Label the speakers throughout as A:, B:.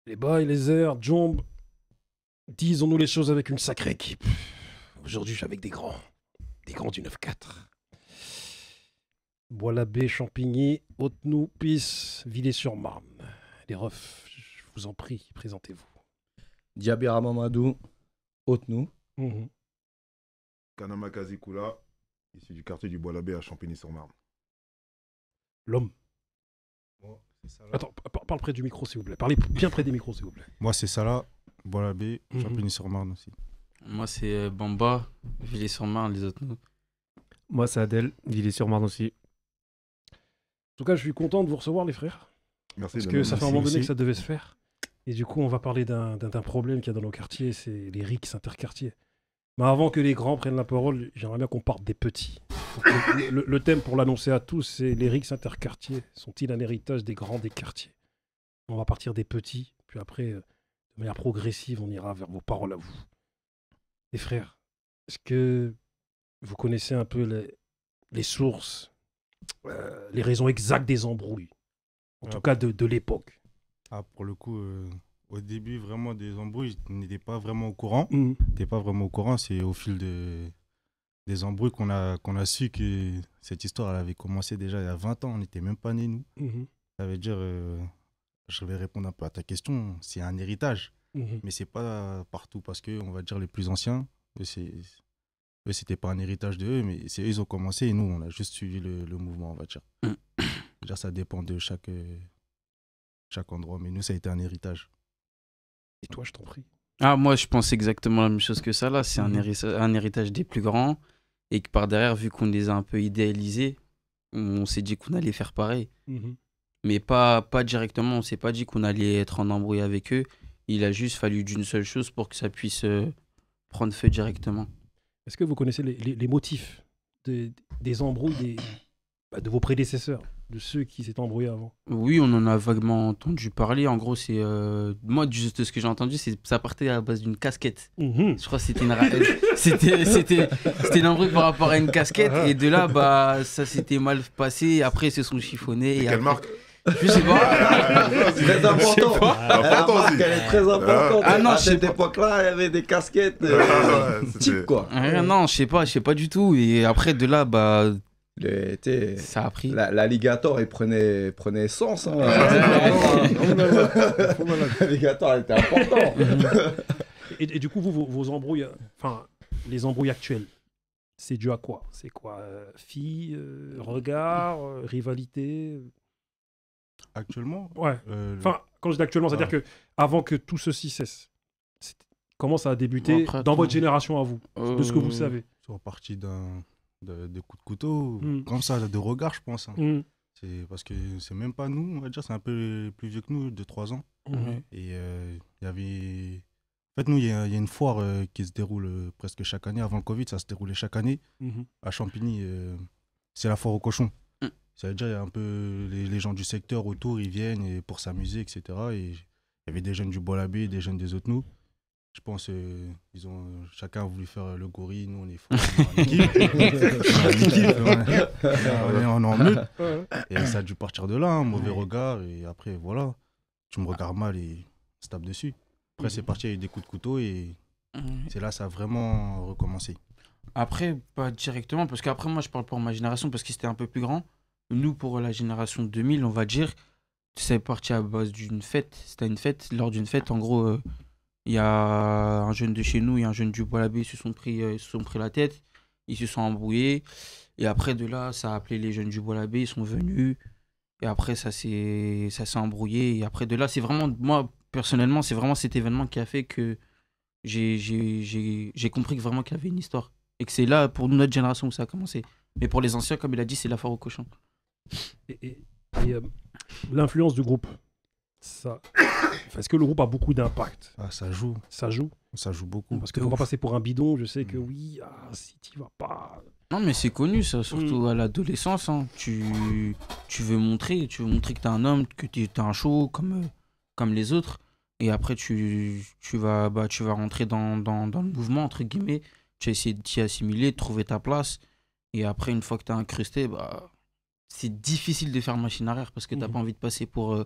A: Les boys, les airs, Jomb, disons-nous les choses avec une sacrée équipe. Aujourd'hui, je suis avec des grands du 9-4. Bois-l'Abbé, Champigny, Haute-Nou, Pisse, Villers-sur-Marne. Les refs, je vous en prie, présentez-vous.
B: Diabira Mamadou, Haute-Nou.
C: Kanama Kazikula, ici du quartier du Bois-l'Abbé à Champigny-sur-Marne.
A: L'homme.
D: Moi, c'est Salah.
A: Attends, parle près du micro, s'il vous plaît. Parlez bien près des micros, s'il vous plaît.
D: Moi, c'est Salah, Bois-l'Abbé,
A: Mhm.
D: Champigny-sur-Marne aussi.
E: Moi, c'est Bamba, Villers-sur-Marne, les autres nous.
F: Moi, c'est Adèle, Villers-sur-Marne aussi.
A: En tout cas, je suis content de vous recevoir, les frères.
C: Merci.
A: Parce
C: de
A: que
C: même.
A: ça fait un
D: merci
A: moment donné
D: aussi.
A: que ça devait se faire. Et du coup, on va parler d'un problème qu'il y a dans nos quartiers, c'est les rixes interquartiers. Mais avant que les grands prennent la parole, j'aimerais bien qu'on parte des petits. Donc, le thème pour l'annoncer à tous, c'est les rixes interquartiers sont-ils un héritage des grands des quartiers? On va partir des petits, puis après, de manière progressive, on ira vers vos paroles à vous. Les frères, est-ce que vous connaissez un peu les sources, les raisons exactes des embrouilles? En tout cas, de l'époque.
D: Ah, pour le coup, au début, vraiment, des embrouilles, je n'étais pas vraiment au courant. C'est au fil des embrouilles qu'on a su que cette histoire elle avait commencé déjà il y a 20 ans. On n'était même pas nés, nous. Ça veut dire, je vais répondre un peu à ta question, c'est un héritage. Mais c'est pas partout parce que, on va dire, les plus anciens, eux, c'était pas un héritage de eux, mais c'est eux, ils ont commencé et nous, on a juste suivi le mouvement, on va dire. C'est-à-dire, ça dépend de chaque endroit, mais nous, ça a été un héritage.
A: Et toi, je t'en prie.
E: Ah, moi, je pense exactement la même chose que ça, là. C'est
A: Mhm.
E: un héritage des plus grands. Et que par derrière, vu qu'on les a un peu idéalisés, on s'est dit qu'on allait faire pareil. Mais pas directement. On s'est pas dit qu'on allait être en embrouille avec eux. Il a juste fallu d'une seule chose pour que ça puisse prendre feu directement.
A: Est-ce que vous connaissez les motifs des embrouilles de vos prédécesseurs, de ceux qui s'étaient embrouillés avant?
E: Oui, on en a vaguement entendu parler. En gros, c'est moi, juste de ce que j'ai entendu, ça partait à la base d'une casquette. Je crois que c'était c'était une embrouille par rapport à une casquette. Et de là, bah, ça s'était mal passé. Après, ils se sont chiffonnés.
C: Et
E: Et
C: quelle
E: après-
C: marque?
E: Je sais pas.
B: Très important. La
C: Important
B: marque,
C: aussi.
B: elle est très importante.
E: Ah non,
B: à
E: je sais
B: cette
E: pas.
B: époque-là, il y avait des casquettes
C: C'était-
B: type, quoi.
E: Non, je sais pas du tout. Et après, de là, bah,
B: T'sais,
E: ça a pris.
B: l'alligator, il prenait sens. Hein. L'alligator, il était important.
A: Et du coup, vos embrouilles, enfin, les embrouilles actuelles, c'est dû à quoi? C'est quoi? Filles, regard, rivalité?
D: Actuellement,
A: Ouais. Enfin, quand je dis actuellement, c'est-à-dire que avant que tout ceci cesse, comment ça a débuté
E: Bon, après,
A: dans votre
E: attends.
A: génération à vous, de ce que vous savez?
D: c'est reparti de coups de couteau, comme ça, de regard, je pense. Hein. C'est parce que c'est même pas nous, on va dire, c'est un peu plus vieux que nous, de 3 ans.
E: Ouais.
D: Et il y avait. En fait, nous, il y a une foire qui se déroule presque chaque année. Avant le Covid, ça se déroulait chaque année. À Champigny, c'est la foire aux cochons. Ça veut dire, il y a un peu les gens du secteur autour, ils viennent pour s'amuser, etc. Et il y avait des jeunes du Bois-l'Abbé, des jeunes des autres nous. Je pense chacun a voulu faire le gorille. Nous, on est fous. On est en meute. Et ça a dû partir de là, un mauvais regard. Et après, voilà, tu me regardes mal et on se tape dessus. Après, c'est parti avec des coups de couteau et c'est là ça a vraiment recommencé.
E: Après, pas directement, parce qu'après, moi, je parle pour ma génération, parce que c'était un peu plus grand. Nous, pour la génération 2000, on va dire, c'est parti à base d'une fête. C'était une fête. Lors d'une fête, en gros, il y a un jeune de chez nous et un jeune du Bois-l'Abbé, ils se sont pris la tête. Ils se sont embrouillés. Et après, de là, ça a appelé les jeunes du Bois-l'Abbé, ils sont venus. Et après, ça s'est embrouillé. Et après, de là, c'est vraiment, moi, personnellement, c'est vraiment cet événement qui a fait que j'ai compris que vraiment qu'il y avait une histoire. Et que c'est là, pour notre génération, où ça a commencé. Mais pour les anciens, comme il a dit, c'est la foire aux cochons.
A: Et l'influence du groupe, ça, est-ce que le groupe a beaucoup d'impact?
D: Ah, ça joue beaucoup.
A: Parce qu'on va passer pour un bidon, je sais que oui, si tu vas pas...
E: Non, mais c'est connu, ça, surtout à l'adolescence. Hein. Tu veux montrer que t'es un homme, que t'es un show comme les autres. Et après, tu vas rentrer dans le mouvement, entre guillemets. Tu vas essayer de t'y assimiler, de trouver ta place. Et après, une fois que t'es incrusté, bah, c'est difficile de faire machine arrière parce que t'as pas envie de passer pour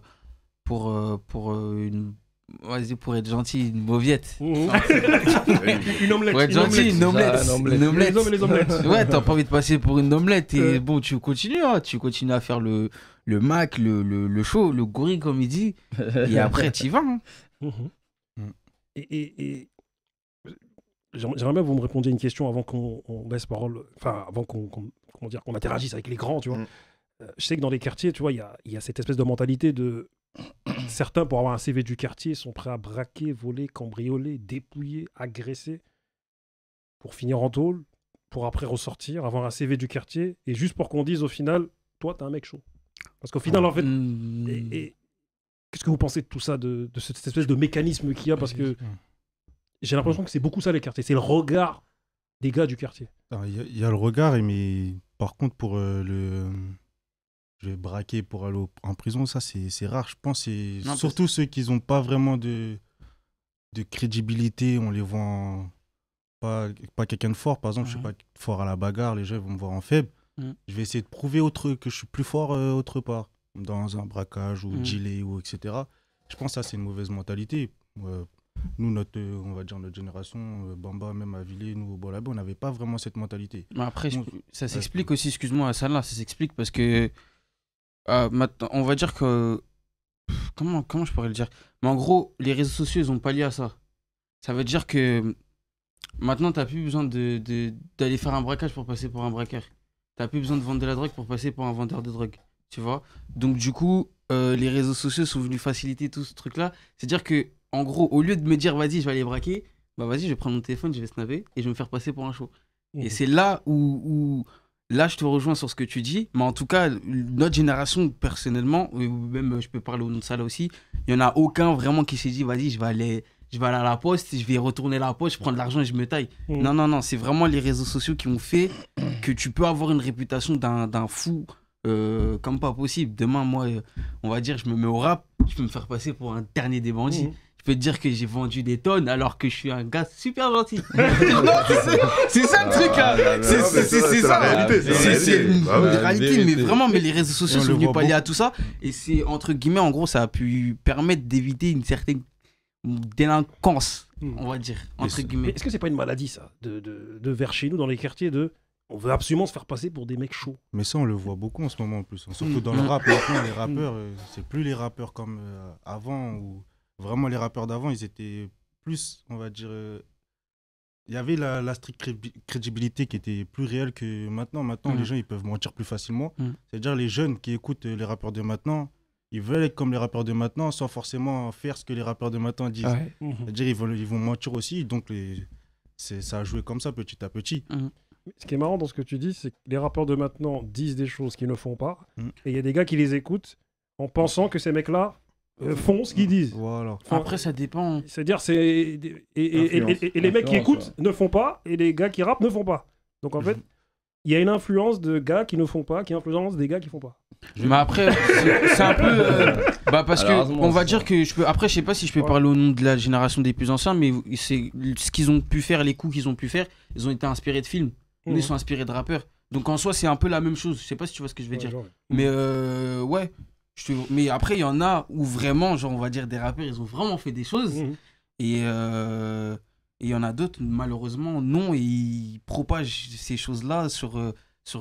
E: une Vas-y, pour être gentil, une mauviette.
A: Une omelette.
E: Pour être gentil, une omelette.
B: Ça, une omelette.
E: Une omelette.
A: Les hommes et les omelettes.
E: Ouais, t'as pas envie de passer pour une omelette. Et bon, tu continues, hein. Tu continues à faire le Mac, le show, le gorille, comme il dit. Et après, t'y vas. Hein.
A: Et j'aimerais bien que vous me répondiez une question avant qu'on laisse parole, enfin, avant qu'on interagisse avec les grands, tu vois. Je sais que dans les quartiers, tu vois, il y a cette espèce de mentalité de... Certains, pour avoir un CV du quartier, sont prêts à braquer, voler, cambrioler, dépouiller, agresser, pour finir en tôle, pour après ressortir, avoir un CV du quartier, et juste pour qu'on dise au final, toi, t'es un mec chaud. Parce qu'au final, en fait... et qu'est-ce que vous pensez de tout ça, de cette espèce de mécanisme qu'il y a? Parce que j'ai l'impression que c'est beaucoup ça, les quartiers. C'est le regard des gars du quartier.
D: Il y a le regard, mais par contre, pour je vais braquer pour aller en prison, ça, c'est rare. Je pense que c'est surtout ceux qui n'ont pas vraiment de crédibilité. On les voit pas quelqu'un de fort. Par exemple, je ne suis pas fort à la bagarre. Les gens vont me voir en faible. Je vais essayer de prouver que je suis plus fort autre part, dans un braquage ou dealer ou etc. Je pense que ça, c'est une mauvaise mentalité. Nous, on va dire notre génération, Bamba, même à Villiers, nous au Bolabé, on n'avait pas vraiment cette mentalité.
E: Mais après, ça s'explique aussi, excuse-moi, ça s'explique parce que maintenant, on va dire que... Comment je pourrais le dire? Mais en gros, les réseaux sociaux, ils ont pallié à ça. Ça veut dire que maintenant, tu n'as plus besoin d'aller faire un braquage pour passer pour un braqueur. Tu n'as plus besoin de vendre de la drogue pour passer pour un vendeur de drogue. Tu vois? Donc, du coup, les réseaux sociaux sont venus faciliter tout ce truc-là. C'est-à-dire que, en gros, au lieu de me dire, vas-y, je vais aller braquer, bah vas-y, je vais prendre mon téléphone, je vais snapper et je vais me faire passer pour un show. Et c'est là où là, je te rejoins sur ce que tu dis, mais en tout cas, notre génération, personnellement, ou même je peux parler au nom de ça là aussi, il n'y en a aucun vraiment qui s'est dit, vas-y, je vais aller à la poste, je vais retourner la poste, je prends de l'argent et je me taille. Non, c'est vraiment les réseaux sociaux qui ont fait que tu peux avoir une réputation d'un fou comme pas possible. Demain, moi, on va dire, je me mets au rap, je peux me faire passer pour un dernier des bandits. Je peux te dire que j'ai vendu des tonnes alors que je suis un gars super gentil. Non, c'est ça le truc là. C'est ça.
C: La réalité,
E: C'est une réalité, mais
B: vérité.
E: vraiment, mais les réseaux sociaux
D: On
E: sont
D: le
E: venus
D: voit
E: pallier à tout ça. Et c'est entre guillemets, en gros, ça a pu permettre d'éviter une certaine délinquance, on va dire, entre
A: Mais
E: guillemets.
A: est-ce que c'est pas une maladie, ça, de vers chez nous, dans les quartiers, on veut absolument se faire passer pour des mecs chauds?
D: Mais ça, on le voit beaucoup en ce moment en plus. Surtout dans le rap. Maintenant, les rappeurs, c'est plus les rappeurs comme avant. Où vraiment, les rappeurs d'avant, ils étaient plus, on va dire... Il y avait la stricte crédibilité qui était plus réelle que maintenant. Maintenant, les gens, ils peuvent mentir plus facilement. C'est-à-dire, les jeunes qui écoutent les rappeurs de maintenant, ils veulent être comme les rappeurs de maintenant sans forcément faire ce que les rappeurs de maintenant disent. C'est-à-dire, ils vont mentir aussi. Donc, ça a joué comme ça petit à petit.
A: Ce qui est marrant dans ce que tu dis, c'est que les rappeurs de maintenant disent des choses qu'ils ne font pas. Et il y a des gars qui les écoutent en pensant que ces mecs-là font ce qu'ils disent.
D: Voilà.
E: Enfin, après, ça dépend.
A: C'est-à-dire, et les mecs qui écoutent ne font pas, et les gars qui rappent ne font pas. Donc en fait, il y a une influence de gars qui ne font pas, qui influence des gars qui font pas.
E: Mais après, c'est un peu... parce que on va dire que je peux... Après, je sais pas si je peux parler au nom de la génération des plus anciens, mais c'est ce qu'ils ont pu faire, les coups qu'ils ont pu faire, ils ont été inspirés de films. Ils sont inspirés de rappeurs. Donc en soi, c'est un peu la même chose. Je sais pas si tu vois ce que je veux dire. Mais ouais. Mais après, il y en a où vraiment, genre, on va dire des rappeurs, ils ont vraiment fait des choses. Et il y en a d'autres, malheureusement, non. Et ils propagent ces choses-là sur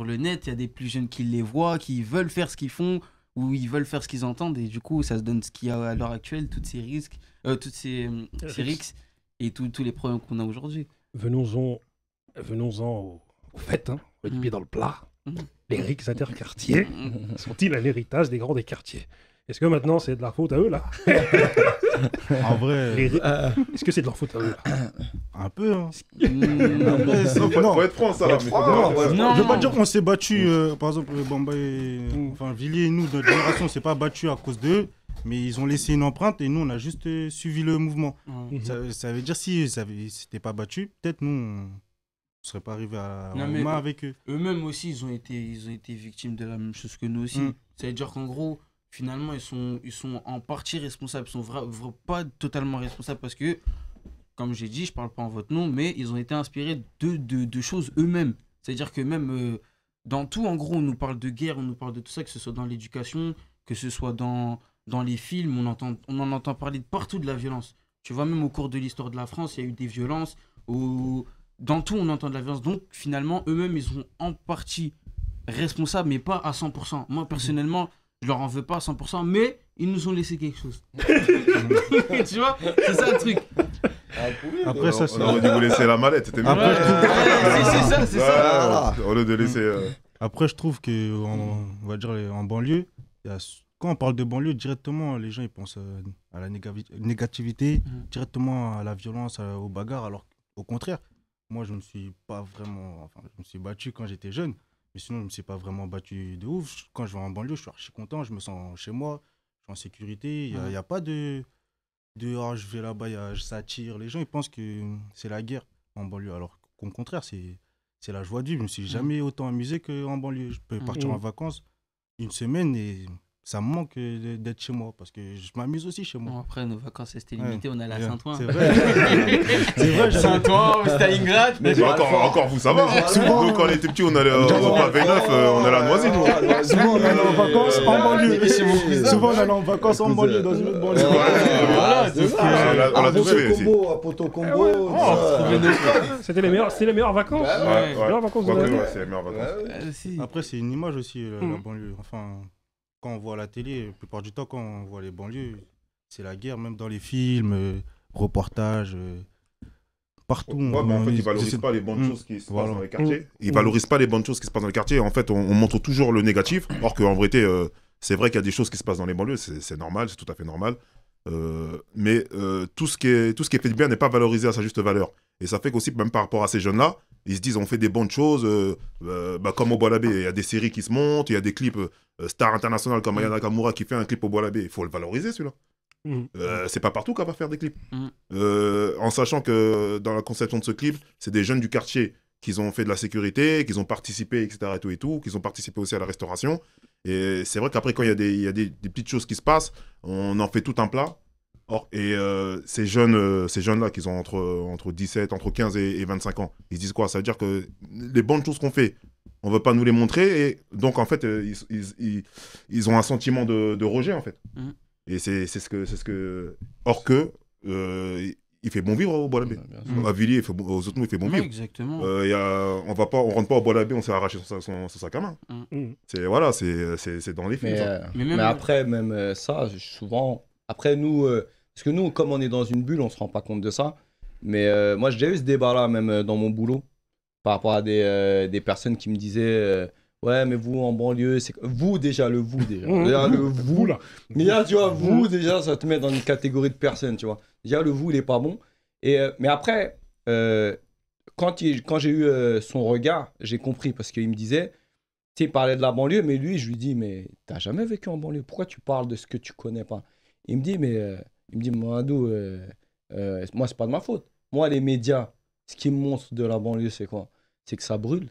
E: le net. Il y a des plus jeunes qui les voient, qui veulent faire ce qu'ils font ou ils veulent faire ce qu'ils entendent. Et du coup, ça se donne ce qu'il y a à l'heure actuelle, tous ces risques et tous les problèmes qu'on a aujourd'hui.
A: Venons-en au fait, hein, le pied dans le plat. Les rics interquartiers sont-ils un héritage des grands des quartiers? Est-ce que maintenant c'est de la faute à eux là?
D: En vrai,
A: Est-ce que c'est de leur faute à eux là?
D: un peu. Hein.
C: Faut être franc, ça. Mais
D: Je veux pas dire qu'on s'est battu, par exemple, Bamba enfin, Villiers et nous, notre génération, on s'est pas battu à cause d'eux, mais ils ont laissé une empreinte et nous, on a juste suivi le mouvement. Ça veut dire si c'était pas battu, peut-être nous, on serait pas arrivé à main avec eux.
E: Eux-mêmes aussi, ils ont été victimes de la même chose que nous aussi. Ça veut dire qu'en gros, finalement, ils sont en partie responsables. Ils sont pas totalement responsables parce que, comme j'ai dit, je parle pas en votre nom, mais ils ont été inspirés de choses eux-mêmes. C'est-à-dire que même dans tout, en gros, on nous parle de guerre, on nous parle de tout ça, que ce soit dans l'éducation, que ce soit dans dans les films, on en entend parler de partout de la violence. Tu vois, même au cours de l'histoire de la France, il y a eu des violences. Dans tout, on entend de la violence. Donc, finalement, eux-mêmes, ils sont en partie responsables, mais pas à 100%. Moi, personnellement, je leur en veux pas à 100%, mais ils nous ont laissé quelque chose. Tu vois, c'est ça le truc.
D: Après, ça, c'est.
C: On aurait dû vous laisser la mallette, c'était mieux.
D: Après,
E: C'est ça.
C: Au lieu de laisser.
D: Après, je trouve que, on va dire, en banlieue, quand on parle de banlieue, directement, les gens ils pensent à la négativité, directement à la violence, aux bagarres. Alors, au contraire, moi, je me suis pas vraiment. Enfin, je me suis battu quand j'étais jeune, mais sinon, je me suis pas vraiment battu de ouf. Quand je vais en banlieue, je suis archi content, je me sens chez moi, je suis en sécurité. Il n'y a pas de oh, je vais là-bas, ça tire. Les gens, ils pensent que c'est la guerre en banlieue, alors qu'au contraire, c'est la joie de vivre. Je me suis jamais autant amusé qu'en banlieue. Je peux partir en vacances une semaine et ça me manque d'être chez moi parce que je m'amuse aussi chez moi.
E: Bon, après, nos vacances, c'était limité. On allait à Saint-Ouen.
D: C'est vrai. C'est vrai,
E: Saint-Ouen, Stalingrad.
C: Mais encore vous, ça va. Souvent, nous, quand on était petits, on allait au Pavé Neuf, on allait à Noisy.
D: Souvent, on allait en vacances en banlieue. Souvent, on allait en vacances en banlieue, dans une autre banlieue.
C: Voilà, c'est ça. On l'a tous fait ici.
B: À Poto Combo.
A: C'était les meilleures vacances.
C: Ouais,
A: Les meilleures vacances de
C: Quoique,
A: l'année.
C: ouais, c'est les meilleures vacances.
D: Après, c'est une image aussi, la banlieue. Enfin, quand on voit la télé, la plupart du temps, quand on voit les banlieues, c'est la guerre, même dans les films, reportages, partout.
C: Ouais, mais en fait, ils valorisent pas les bonnes choses qui se passent dans les quartiers. Ils valorisent pas les bonnes choses qui se passent dans les quartiers. En fait, on montre toujours le négatif, or qu'en vérité, c'est vrai qu'il y a des choses qui se passent dans les banlieues, c'est normal, c'est tout à fait normal. Mais tout ce qui est fait de bien n'est pas valorisé à sa juste valeur. Et ça fait qu'aussi, même par rapport à ces jeunes-là, ils se disent on fait des bonnes choses, comme au Bois-l'Abbé, il y a des séries qui se montent, il y a des clips stars internationales comme Aya Nakamura qui fait un clip au Bois-l'Abbé, il faut le valoriser celui-là. C'est pas partout qu'on va faire des clips. En sachant que dans la conception de ce clip, c'est des jeunes du quartier qui ont fait de la sécurité, qui ont participé, etc. et tout, qui ont participé aussi à la restauration. Et c'est vrai qu'après, quand il y a des petites choses qui se passent, on en fait tout un plat. Ces jeunes-là qui ont entre 17, entre 15 et 25 ans, ils se disent quoi? Ça veut dire que les bonnes choses qu'on fait, on ne veut pas nous les montrer. Et donc, en fait, ils ont un sentiment de rejet, en fait. Et c'est ce que... Or que... il fait bon vivre au Bois-l'Abbé. À Villiers, aux autres, il fait bon vivre.
E: Exactement.
C: On rentre pas au Bois-l'Abbé, on s'est arraché son sac à main. C'est dans les films.
B: Mais après, même ça, souvent... Après, nous... parce que nous, comme on est dans une bulle, on se rend pas compte de ça. Mais moi, j'ai déjà eu ce débat-là, même dans mon boulot, par rapport à des personnes qui me disaient... ouais, mais vous, en banlieue, c'est... Vous, déjà, le vous, déjà. Déjà, le vous, là. Mais là, tu vois, vous, déjà, ça te met dans une catégorie de personnes, tu vois. Déjà, le vous, il est pas bon. Mais après, quand j'ai eu son regard, j'ai compris, parce qu'il me disait... Tu sais, il parlait de la banlieue, mais lui, je lui dis, mais t'as jamais vécu en banlieue. Pourquoi tu parles de ce que tu connais pas? Il me dit, Mamadou, moi, c'est pas de ma faute. Moi, les médias, ce qui me montrent de la banlieue, c'est quoi? C'est que ça brûle,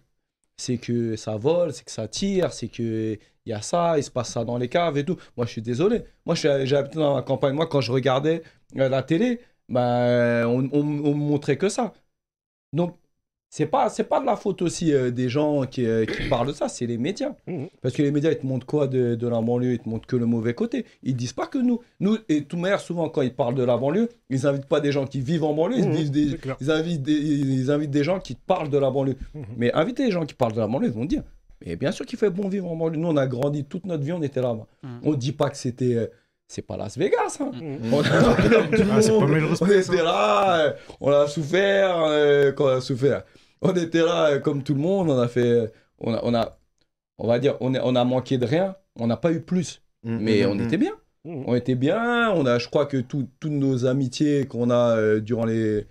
B: c'est que ça vole, c'est que ça tire, c'est qu'il y a ça, il se passe ça dans les caves et tout. Moi, je suis désolé. Moi, j'ai habité dans la campagne. Moi, quand je regardais la télé, on me montrait que ça. Donc, c'est pas de la faute aussi des gens qui parlent de ça, c'est les médias. Parce que les médias, ils te montrent quoi de la banlieue? Ils te montrent que le mauvais côté. Ils disent pas que nous et tout manière, souvent, quand ils parlent de la banlieue, ils invitent pas des gens qui vivent en banlieue, ils invitent des gens qui parlent de la banlieue. Mais inviter les gens qui parlent de la banlieue, ils vont dire, mais bien sûr qu'il fait bon vivre en banlieue. Nous, on a grandi toute notre vie, on était là-bas. On dit pas que c'était... c'est pas Las Vegas, hein. On était là, on a souffert quand on a souffert. On était là comme tout le monde, on a fait, on va dire, on a manqué de rien, on n'a pas eu plus, mais on était bien. On était bien, je crois que toutes nos amitiés qu'on a durant les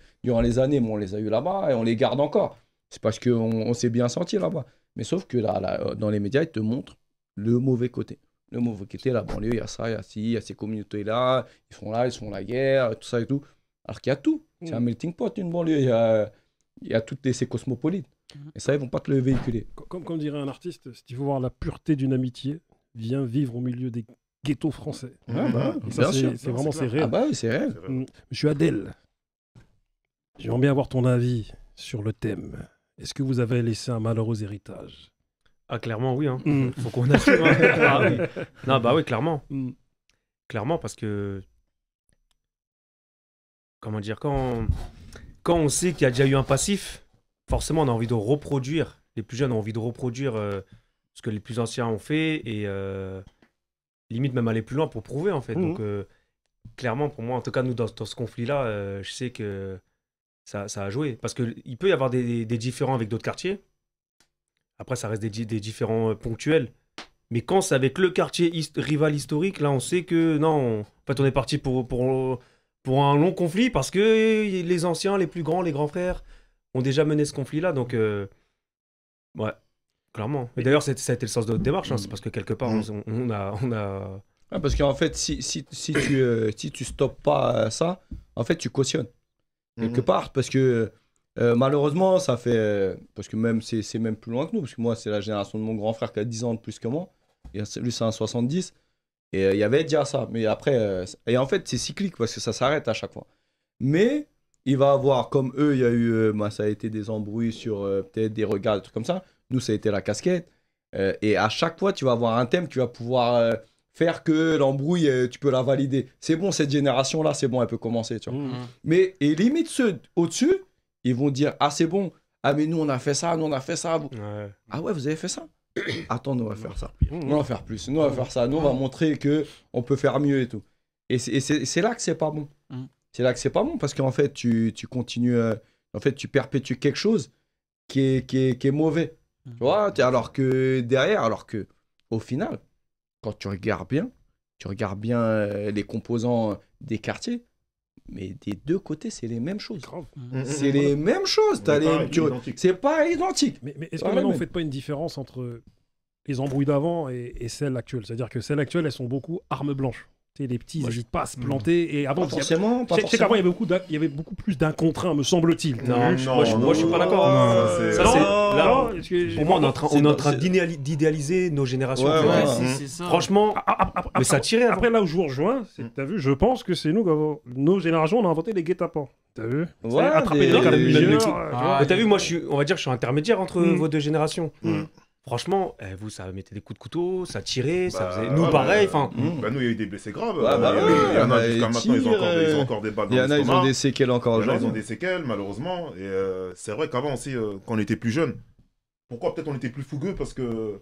B: années, on les a eu là-bas et on les garde encore. C'est parce qu'on s'est bien senti là-bas. Mais sauf que là, dans les médias, ils te montrent le mauvais côté. Le mauvais côté, la banlieue, il y a ça, il y a ci, il y a ces communautés-là, ils font la guerre, tout ça et tout. Alors qu'il y a tout. C'est un melting pot, une banlieue. Il y a toutes ces cosmopolites. Et ça, ils vont pas te le véhiculer.
A: Comme dirait un artiste, si tu veux voir la pureté d'une amitié, viens vivre au milieu des ghettos français. C'est vraiment réel.
B: Ah bah oui, c'est réel.
A: Monsieur Adel, j'aimerais bien avoir ton avis sur le thème. Est-ce que vous avez laissé un malheureux héritage?
F: Ah, clairement, oui. Faut qu'on assume. Ah, oui. Non, bah oui, clairement. Clairement, parce que, comment dire, quand on sait qu'il y a déjà eu un passif, forcément, on a envie de reproduire. Les plus jeunes ont envie de reproduire ce que les plus anciens ont fait et limite même aller plus loin pour prouver, en fait. Donc, clairement, pour moi, en tout cas, nous, dans ce conflit-là, je sais que ça a joué. Parce qu'il peut y avoir des différends avec d'autres quartiers. Après, ça reste des différends ponctuels. Mais quand c'est avec le quartier rival historique, là, on sait que non, en fait, on est parti pour un long conflit parce que les anciens, les plus grands, les grands frères ont déjà mené ce conflit-là. Donc, ouais, clairement. Mais d'ailleurs, ça a été le sens de notre démarche. Hein, c'est parce que quelque part, on a...
B: Ouais, parce qu'en fait, si tu stoppes pas ça, en fait, tu cautionnes. Quelque part, parce que malheureusement, ça fait... parce que même c'est même plus loin que nous, parce que moi, c'est la génération de mon grand frère qui a 10 ans de plus que moi. Et lui, c'est un 70. Et il y avait déjà ça. Mais après... et en fait, c'est cyclique, parce que ça s'arrête à chaque fois. Mais il va avoir, comme eux, il y a eu... ça a été des embrouilles sur peut-être des regards, des trucs comme ça. Nous, ça a été la casquette. Et à chaque fois, tu vas avoir un thème qui va pouvoir... faire que l'embrouille, tu peux la valider. C'est bon, cette génération-là, c'est bon, elle peut commencer, tu vois. Mais, et limite, ceux au-dessus, ils vont dire, ah, c'est bon, ah, mais nous, on a fait ça, nous, on a fait ça. Ouais. Ah ouais, vous avez fait ça? Attends, nous, on va faire ça. Nous, on va faire plus. Nous, on va faire ça. Nous, on va montrer qu'on peut faire mieux et tout. Et c'est là que c'est pas bon. C'est là que c'est pas bon, parce qu'en fait, tu continues... en fait, tu perpétues quelque chose qui est mauvais. Tu vois, alors que derrière, au final... Quand tu regardes bien les composants des quartiers, mais des deux côtés, c'est les mêmes choses. C'est les mêmes choses. C'est pas identique.
A: Mais est-ce que maintenant, on ne fait pas une différence entre les embrouilles d'avant et celles actuelles? C'est-à-dire que celles actuelles, elles sont beaucoup armes blanches. Les petits, ils n'hésitent pas à se planter. Et avant,
B: je sais
A: qu'avant, il y avait beaucoup plus d'un contre un, me semble-t-il.
F: Moi, je suis pas d'accord. Pour moi, on est en train d'idéaliser nos générations.
E: C'est ça.
F: Franchement, mais ça tirait.
A: Après, là où je vous rejoins, t'as vu, je pense que c'est nous, nos générations, on a inventé les guet-apens. T'as vu?
B: Ouais,
A: attraper des mecs
F: à t'as vu, moi, on va dire que je suis intermédiaire entre vos deux générations. Franchement, vous, ça mettait des coups de couteau, ça tirait, ça faisait... Nous, pareil, enfin...
C: nous, il y a eu des blessés graves.
B: Il
C: y en a jusqu'à maintenant, ils ont encore des balles dans le
B: stomac. Il y en a, ils ont des séquelles encore aujourd'hui.
C: Ils ont des séquelles, malheureusement. Et c'est vrai qu'avant aussi, quand on était plus jeune, pourquoi peut-être on était plus fougueux? Parce que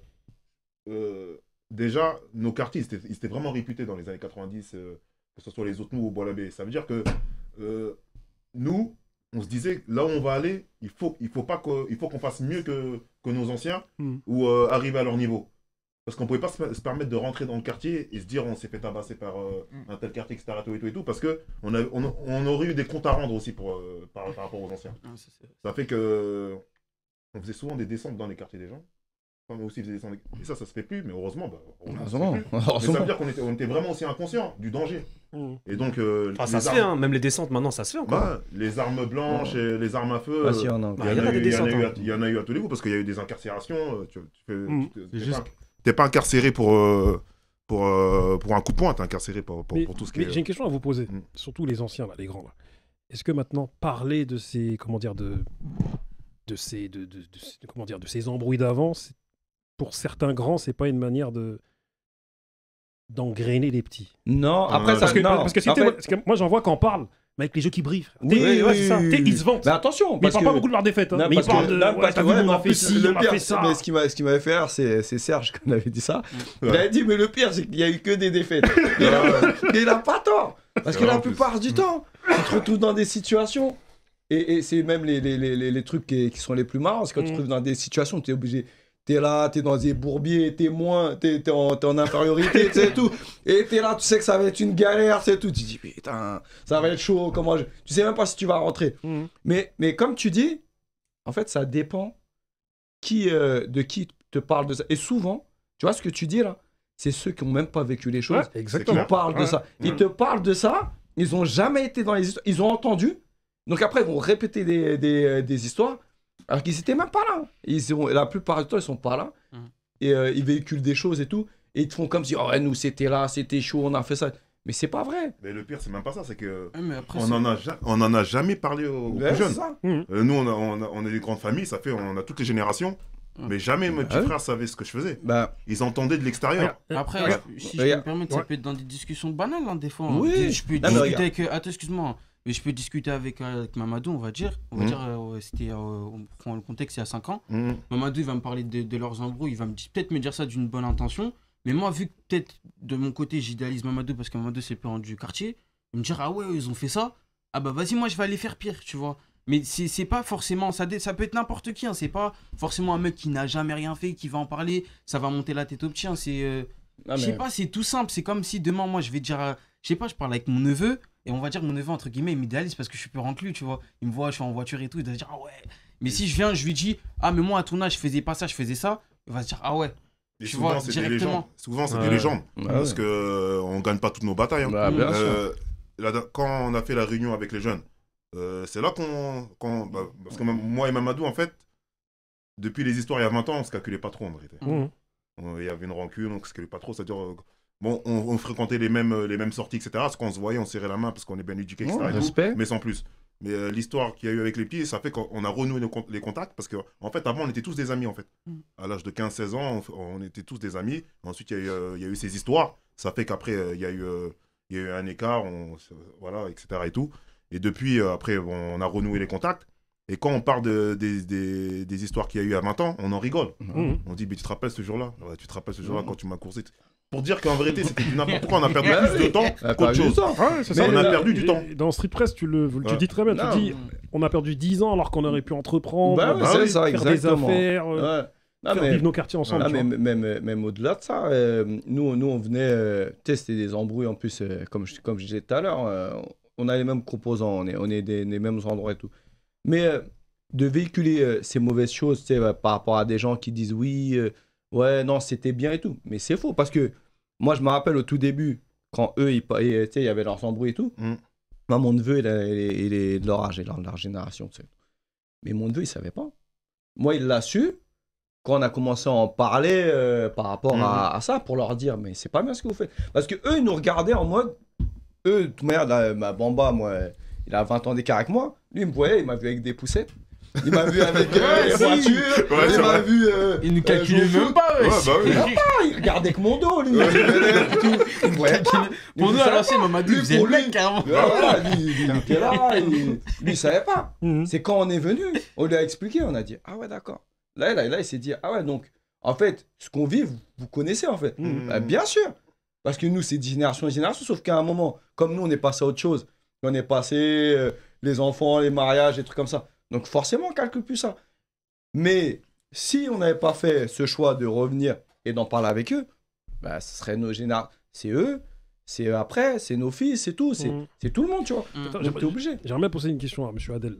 C: déjà, nos quartiers, ils étaient vraiment réputés dans les années 90, que ce soit les Autres-Nous ou Bois-l'Abbé. Ça veut dire que nous... On se disait, là où on va aller, il faut qu'on fasse mieux que nos anciens ou arriver à leur niveau. Parce qu'on ne pouvait pas se permettre de rentrer dans le quartier et se dire on s'est fait tabasser par un tel quartier, etc. Et tout, parce qu'on aurait eu des comptes à rendre aussi par rapport aux anciens. Ça fait que on faisait souvent des descentes dans les quartiers des gens. Enfin, aussi faisait descendre... Et ça se fait plus, mais heureusement.
B: Heureusement.
C: Mais ça veut dire qu'on était vraiment aussi inconscients du danger. Et donc,
F: ça se fait, hein. Même les descentes maintenant, ça se fait encore.
C: Les armes blanches et les armes à feu,
B: il y en
C: a eu à tous les coups, parce qu'il y a eu des incarcérations. T'es pas incarcéré pour un coup de poing, t'es incarcéré pour tout ce qui est...
A: J'ai une question à vous poser, surtout les anciens, là, les grands. Là. Est-ce que maintenant, parler de ces, de ces embrouilles d'avant, pour certains grands, c'est pas une manière d'engrainer les petits?
B: Non, après,
A: parce que moi, j'en vois quand on parle, mais avec les jeux qui brillent.
B: Oui,
A: c'est ça. Ils se vantent.
B: Mais attention,
A: mais ils parlent pas beaucoup de leur défaite. Hein. Mais ils parlent de... on a fait ci, on a fait ça.
B: Mais ce qui m'avait fait rire, c'est Serge qui m'avait dit ça. Il avait dit, mais le pire, c'est qu'il n'y a eu que des défaites. Il a pas tort. Parce que la plupart du temps, tu te retrouves dans des situations... Et c'est même les trucs qui sont les plus marrants, c'est quand tu te trouves dans des situations où tu es obligé, tu es là, tu es dans des bourbiers, tu es en infériorité, tu sais tout. Et tu es là, tu sais que ça va être une galère, c'est tout. Tu te dis, putain, ça va être chaud, tu sais même pas si tu vas rentrer. Mais comme tu dis, en fait, ça dépend de qui te parle de ça. Et souvent, tu vois ce que tu dis là, c'est ceux qui n'ont même pas vécu les choses qui parlent de ça. Ils te parlent de ça, ils n'ont jamais été dans les histoires, ils ont entendu. Donc après, ils vont répéter des histoires, alors qu'ils n'étaient même pas là. La plupart du temps, ils ne sont pas là. Et ils véhiculent des choses et tout. Et ils te font comme si, oh, nous, c'était là, c'était chaud, on a fait ça. Mais c'est pas vrai.
C: Mais le pire, c'est même pas ça. C'est que on en a jamais parlé aux plus jeunes. Nous, on a des grandes familles, on a toutes les générations. Mais jamais mes petits frères savaient ce que je faisais. Ils entendaient de l'extérieur.
E: Après, si je peux me permettre, ça peut être dans des discussions banales, hein, des fois.
B: Oui.
E: Je peux discuter avec... Attends, excuse-moi. Mais je peux discuter avec Mamadou, on va dire. C'était, on prend le contexte, il y a 5 ans. Mamadou, il va me parler de leurs embrouilles. Il va peut-être me dire ça d'une bonne intention. Mais moi, vu que peut-être de mon côté, j'idéalise Mamadou parce que Mamadou, c'est le parent du quartier, il me dire, ah ouais, ils ont fait ça. Ah bah vas-y, moi, je vais aller faire pire, tu vois. Mais c'est pas forcément, ça peut être n'importe qui, hein, c'est pas forcément un mec qui n'a jamais rien fait, qui va en parler, ça va monter la tête au petit, hein, je sais pas, c'est tout simple, c'est comme si demain, moi, je vais dire, je sais pas, je parle avec mon neveu, et on va dire que mon neveu, entre guillemets, il m'idéalise parce que je suis plus que lui, tu vois, il me voit, je suis en voiture et tout, il va se dire, ah ouais, mais si je viens, je lui dis, ah mais moi, à ton âge, je faisais pas ça, je faisais ça, il va se dire, ah ouais.
C: Et souvent, c'est des légendes. Souvent, c'est des légendes. Parce qu'on gagne pas toutes nos batailles. Hein.
B: Bien sûr.
C: Quand on a fait la réunion avec les jeunes, c'est là parce que moi et Mamadou, en fait, depuis les histoires il y a 20 ans, on se calculait pas trop en vérité. Il y avait une rancune, on se calculait pas trop. C'est-à-dire, bon, on fréquentait les mêmes sorties, etc. Parce qu'on se voyait, on serrait la main parce qu'on est bien éduqués, etc.
B: Respect.
C: Mais sans plus. Mais l'histoire qu'il y a eu avec les pieds, ça fait qu'on a renoué les contacts. Parce qu'en fait, avant, on était tous des amis, en fait. À l'âge de 15-16 ans, on était tous des amis. Ensuite, il y a eu ces histoires. Ça fait qu'après, il y a eu un écart, voilà, etc. Et tout. Et depuis, après, on a renoué les contacts. Et quand on parle des histoires qu'il y a eu à 20 ans, on en rigole. On dit, mais tu te rappelles ce jour-là? Ouais, tu te rappelles ce jour-là quand tu m'as coursé? Pour dire qu'en vérité, c'était du n'importe quoi. On a perdu plus de temps qu'autre chose. On a perdu du temps.
A: Dans Street Press, tu dis très bien. Tu dis, on a perdu 10 ans alors qu'on aurait pu entreprendre, faire des affaires, faire vivre nos quartiers ensemble.
B: Même au-delà de ça, nous, on venait tester des embrouilles. En plus, comme je disais tout à l'heure, on a les mêmes composants, on est des mêmes endroits et tout. Mais de véhiculer ces mauvaises choses par rapport à des gens qui disent oui, ouais, non, c'était bien et tout. Mais c'est faux parce que moi, je me rappelle au tout début, quand eux, il y avait leurs embrouilles et tout. Moi, mon neveu, il est de leur âge, de leur génération. Mais mon neveu, il ne savait pas. Moi, il l'a su quand on a commencé à en parler par rapport à ça pour leur dire, mais c'est pas bien ce que vous faites. Parce qu'eux, ils nous regardaient en mode. Eux, de toute manière, ma Bamba, moi, il a 20 ans d'écart avec moi. Lui, il me voyait, il m'a vu avec des poussettes. Il m'a vu avec les voitures. Il m'a vu.
E: Il ne calculait même pas.
B: Il regardait que mon dos, lui.
E: Mon dos, à l'ancienne, il m'a dit, vous êtes le mec, carrément.
B: Il était là. Lui, il savait pas. C'est quand on est venu, on lui a expliqué, on a dit, ah ouais, d'accord. Là, il s'est dit, ah ouais, donc, en fait, ce qu'on vit, vous connaissez, en fait. Bien sûr. Parce que nous, c'est de génération en génération, sauf qu'à un moment, comme nous, on est passé à autre chose. On est passé les enfants, les mariages, des trucs comme ça. Donc forcément, on ne calcule plus ça. Mais si on n'avait pas fait ce choix de revenir et d'en parler avec eux, bah, ce serait nos générations. C'est eux, c'est après, c'est nos fils, c'est tout. C'est tout le monde, tu vois. Donc t'es obligé.
A: J'aimerais bien poser une question à M. Adel.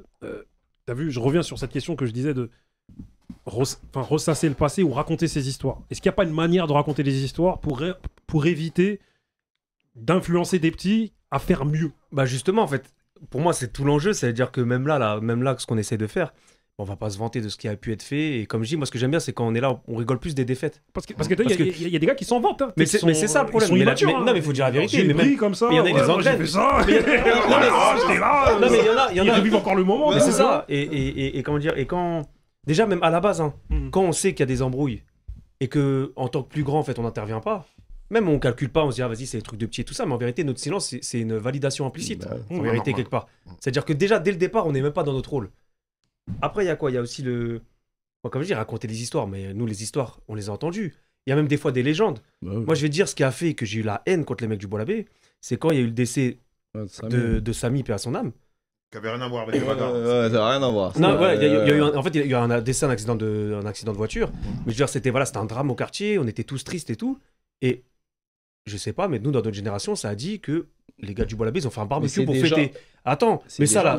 A: T'as vu, je reviens sur cette question que je disais de ressasser le passé ou raconter ces histoires. Est-ce qu'il n'y a pas une manière de raconter les histoires pour éviter d'influencer des petits à faire mieux?
F: Bah justement, en fait, pour moi, c'est tout l'enjeu. C'est-à-dire que même là, ce qu'on essaie de faire, on va pas se vanter de ce qui a pu être fait. Et comme je dis, moi, ce que j'aime bien, c'est quand on est là, on rigole plus des défaites.
A: Parce que y a des gars qui s'en vantent. Hein,
F: mais c'est ça le problème. Non, mais il faut dire la vérité.
A: Mais même comme ça.
F: Il y en a des entraînes. Non, mais il y en a.
A: Ils revivent encore le moment.
F: Mais c'est ça. Et comment dire. Et quand déjà, même à la base, quand on sait qu'il y a des embrouilles et que en tant que plus grand, en fait, on n'intervient pas. Même on calcule pas, on se dit, ah vas-y, c'est des trucs de petits et tout ça, mais en vérité, notre silence, c'est une validation implicite, en vérité, quelque part. C'est-à-dire que déjà, dès le départ, on n'est même pas dans notre rôle. Après, il y a quoi? Il y a aussi comme je dis, raconter des histoires, mais nous, les histoires, on les a entendues. Il y a même des fois des légendes. Moi, je vais te dire, ce qui a fait que j'ai eu la haine contre les mecs du Bois-l'Abbé, c'est quand il y a eu le décès de Samy, paix à son âme.
C: Qui avait rien à voir avec les bagarres.
B: Ça n'a rien à voir.
F: Non, ouais, il y a eu en fait, il y a eu un décès, un accident de voiture. Mais je veux dire, c'était un drame au quartier, on était tous tristes et tout. Et je sais pas, mais nous, dans notre génération, ça a dit que les gars du Bois-l'Abbé, ils ont fait un barbecue pour fêter. Attends, mais ça,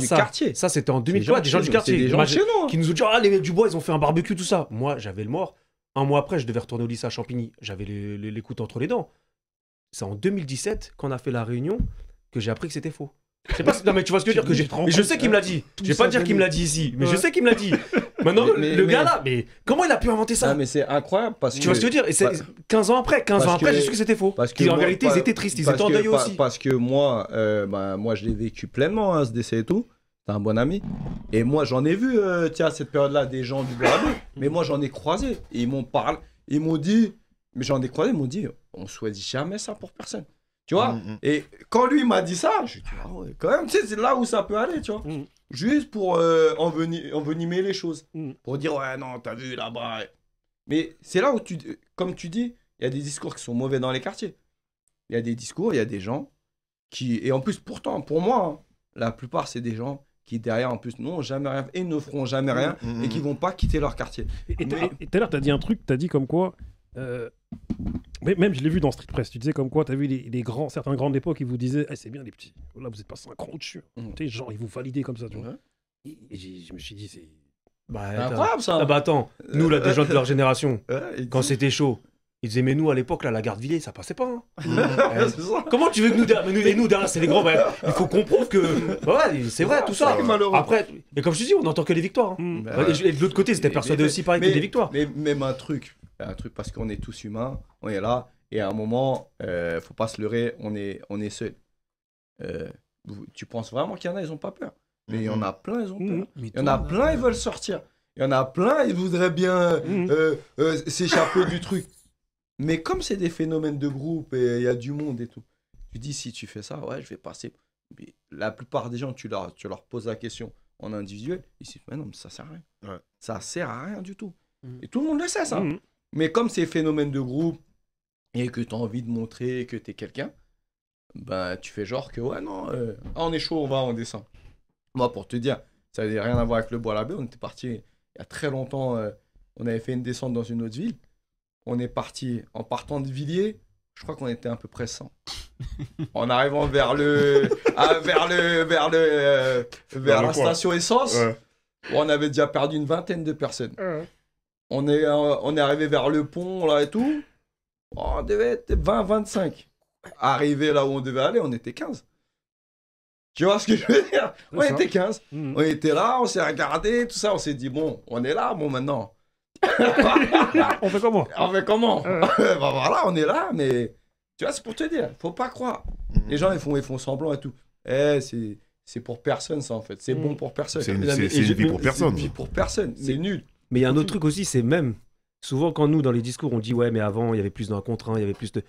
F: c'était en 2003, des gens du quartier.
B: Des gens chez nous.
F: Qui nous ont dit, ah, les mecs du Bois, ils ont fait un barbecue, tout ça. Moi, j'avais le mort. Un mois après, je devais retourner au lycée à Champigny. J'avais les couteaux entre les dents. C'est en 2017, quand on a fait la réunion, que j'ai appris que c'était faux. Je sais pas non, mais tu vois ce que je veux dire, mais je sais qu'il me l'a dit. Je vais pas dire qu'il me l'a dit ici, mais je sais qu'il me l'a dit. Maintenant, le gars là, mais comment il a pu inventer ça?
B: Non, mais c'est incroyable parce que.
F: Tu vois ce que je veux dire? Et c'est 15 ans après, j'ai su que c'était faux. Parce que en vérité, ils étaient tristes, ils étaient en deuil aussi.
B: Parce que moi, moi je l'ai vécu pleinement, ce décès et tout. c'est un bon ami. Et moi, j'en ai vu, tiens, à cette période-là, des gens du Bois Labbé. Mais moi, j'en ai croisé. Et ils m'ont parlé, ils m'ont dit, mais j'en ai croisé, ils m'ont dit, on choisit jamais ça pour personne. Tu vois. Et quand lui m'a dit ça, je dit, ah ouais, quand même, tu sais, c'est là où ça peut aller, tu vois. Juste pour envenimer les choses. Pour dire, ouais, non, t'as vu là-bas. Mais c'est là où, comme tu dis, il y a des discours qui sont mauvais dans les quartiers. Il y a des discours, il y a des gens qui... Et en plus, pourtant, pour moi, hein, la plupart, c'est des gens qui, derrière, en plus, n'ont jamais rien et ne feront jamais rien et qui vont pas quitter leur quartier.
A: Et tout à l'heure, tu as dit un truc, tu as dit comme quoi... mais même, je l'ai vu dans Street Press, tu disais comme quoi, tu as vu certains grands d'époque, ils vous disaient, c'est bien les petits, là, vous êtes passé un cran au-dessus. Tu sais, genre, ils vous validaient comme ça, tu vois. Et je me suis dit, c'est...
B: incroyable, ça.
F: Ah bah attends, nous, là, des gens de leur génération, quand c'était chaud, ils disaient, mais nous, à l'époque, là, la Garde-Villiers, ça passait pas. Hein. Comment tu veux que nous, derrière, c'est les grands, il faut qu'on prouve que. Ouais, c'est vrai, tout ça. Après, et comme je te dis, on n'entend que les victoires. Hein. Et de l'autre côté, c'était persuadé aussi pareil que des victoires.
B: Mais même un truc, parce qu'on est tous humains, on est là, et à un moment, faut pas se leurrer, on est seul. Tu penses vraiment qu'il y en a, ils ont pas peur. Mais il y en a plein, ils ont peur. Il y en a plein, ils veulent sortir. Il y en a plein, ils voudraient bien s'échapper du truc. Mais comme c'est des phénomènes de groupe et il y a du monde et tout, tu dis si tu fais ça, ouais, je vais passer. Mais la plupart des gens, tu leur poses la question en individuel, ils disent, mais non, mais ça sert à rien. Ouais. Ça sert à rien du tout. Et tout le monde le sait, ça. Mais comme c'est phénomènes de groupe et que tu as envie de montrer que tu es quelqu'un, ben, tu fais genre que, ouais, non, on est chaud, on descend. Moi, pour te dire, ça n'avait rien à voir avec le Bois Labbé, on était parti il y a très longtemps, on avait fait une descente dans une autre ville. On est parti en partant de Villiers, je crois qu'on était à peu près 100. En arrivant vers la station essence, on avait déjà perdu une vingtaine de personnes. On est arrivé vers le pont là et tout, on devait être 20-25. Arrivé là où on devait aller, on était 15. Tu vois ce que je veux dire? On était 15. On était là, on s'est regardé, tout ça, on s'est dit, bon, on est là, bon maintenant.
A: On fait comment?
B: Bah voilà, on est là, mais tu vois, c'est pour te dire, faut pas croire. Les gens, ils font semblant et tout. C'est pour personne, ça, en fait. C'est bon pour personne.
C: C'est une vie pour personne.
B: C'est une vie pour personne. C'est nul.
F: Mais il y a un autre truc aussi, c'est même, souvent quand nous, dans les discours, on dit, ouais, mais avant, il y avait plus d'un contre un, il y avait plus de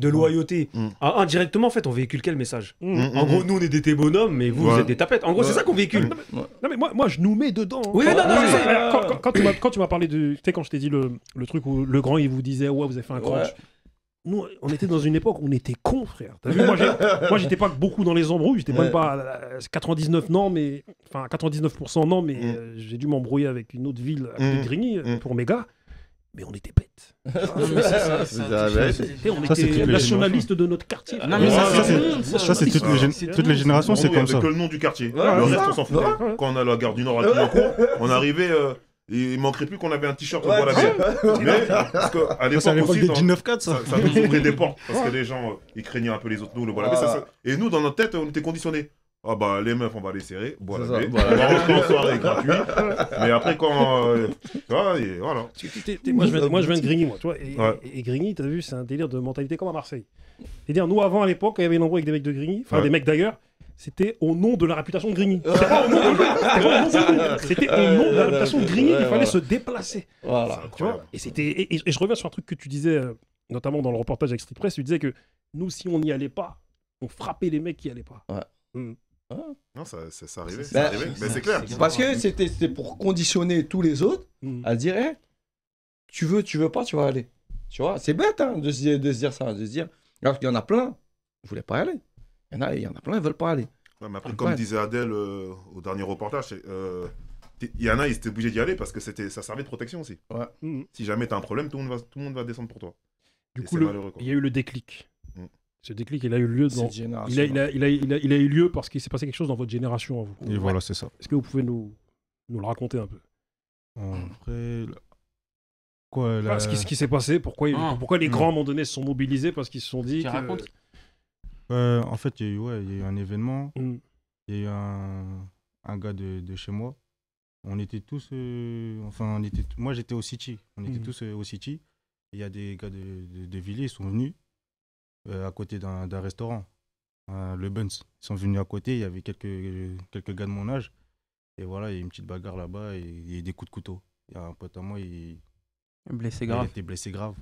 F: loyauté. Indirectement, en fait, on véhicule quel message? En gros, nous, on est des bonhommes, mais vous êtes des tapettes. En gros, c'est ça qu'on véhicule.
A: Non, mais moi, je nous mets dedans.
F: Oui,
A: quand tu m'as parlé de... Tu sais, quand je t'ai dit le truc où le grand, il vous disait, ouais, vous avez fait un crunch. Nous, on était dans une époque où on était cons, frère. T'as vu, moi, j'étais pas beaucoup dans les embrouilles. J'étais même pas à 99 non, mais... Enfin, 99% non, mais j'ai dû m'embrouiller avec une autre ville à côté de Grigny pour mes gars. Mais on était bêtes. On était nationalistes de notre quartier.
D: Ça, c'est toutes les générations, c'est comme ça.
C: que le nom du quartier. Le reste, on s'en foutait. Quand on a la gare du Nord à Clignancourt, on arrivait... Il manquerait plus qu'on avait un t-shirt au Bois Labbé. Mais parce qu'à l'époque aussi,
D: des 19-4, ça
C: nous ouvrait des portes. Parce que les gens, ils craignaient un peu les autres, nous, le Bois Labbé. Et nous, dans notre tête, on était conditionnés. Ah bah les meufs on va les serrer, Bois Labbé, on va rentrer en soirée gratuit, mais après quand tu vois, et voilà.
A: Moi je viens de Grigny, moi, tu vois, et Grigny, t'as vu, c'est un délire de mentalité comme à Marseille. C'est-à-dire nous avant à l'époque, quand il y avait une embrouille avec des mecs de Grigny, enfin des mecs d'ailleurs, c'était au nom de la réputation de Grigny. C'était pas au nom de c'était au nom de la réputation de Grigny, il fallait se déplacer.
B: Voilà,
A: tu vois. Et je reviens sur un truc que tu disais, notamment dans le reportage avec Street Press, tu disais que nous si on n'y allait pas, on frappait les mecs qui n'y allaient pas.
C: Non, ça arrivait. Mais c'est clair.
B: Parce que c'était pour conditionner tous les autres à dire tu veux pas, tu vas aller. Tu vois, c'est bête hein, de se dire ça, de se dire. Alors qu'il y en a plein, ils voulaient pas y aller. Il y en a plein, ils veulent pas aller.
C: Ouais, mais après, comme disait Adèle au dernier reportage, il y en a, ils étaient obligés d'y aller parce que ça servait de protection aussi. Ouais. Si jamais tu as un problème, tout le monde va descendre pour toi.
A: Du coup, il y a eu le déclic. Ce déclic, il a eu lieu il a eu lieu parce qu'il s'est passé quelque chose dans votre génération à vous.
D: Et voilà, c'est ça.
A: Est-ce que vous pouvez nous le raconter un peu?
D: Après,
A: ce qui s'est passé, pourquoi les grands à un moment donné se sont mobilisés parce qu'ils se sont dit
D: en fait, il y a eu un événement. Il y a eu un gars de chez moi. On était tous, moi j'étais au City. On était tous au City. Il y a des gars de Villiers, ils sont venus à côté d'un restaurant. le Buns. Ils sont venus à côté, il y avait quelques gars de mon âge. Et voilà, il y a une petite bagarre là-bas et il y a des coups de couteau. Il y a un pote à moi,
E: Blessé
D: il
E: grave.
D: était blessé grave.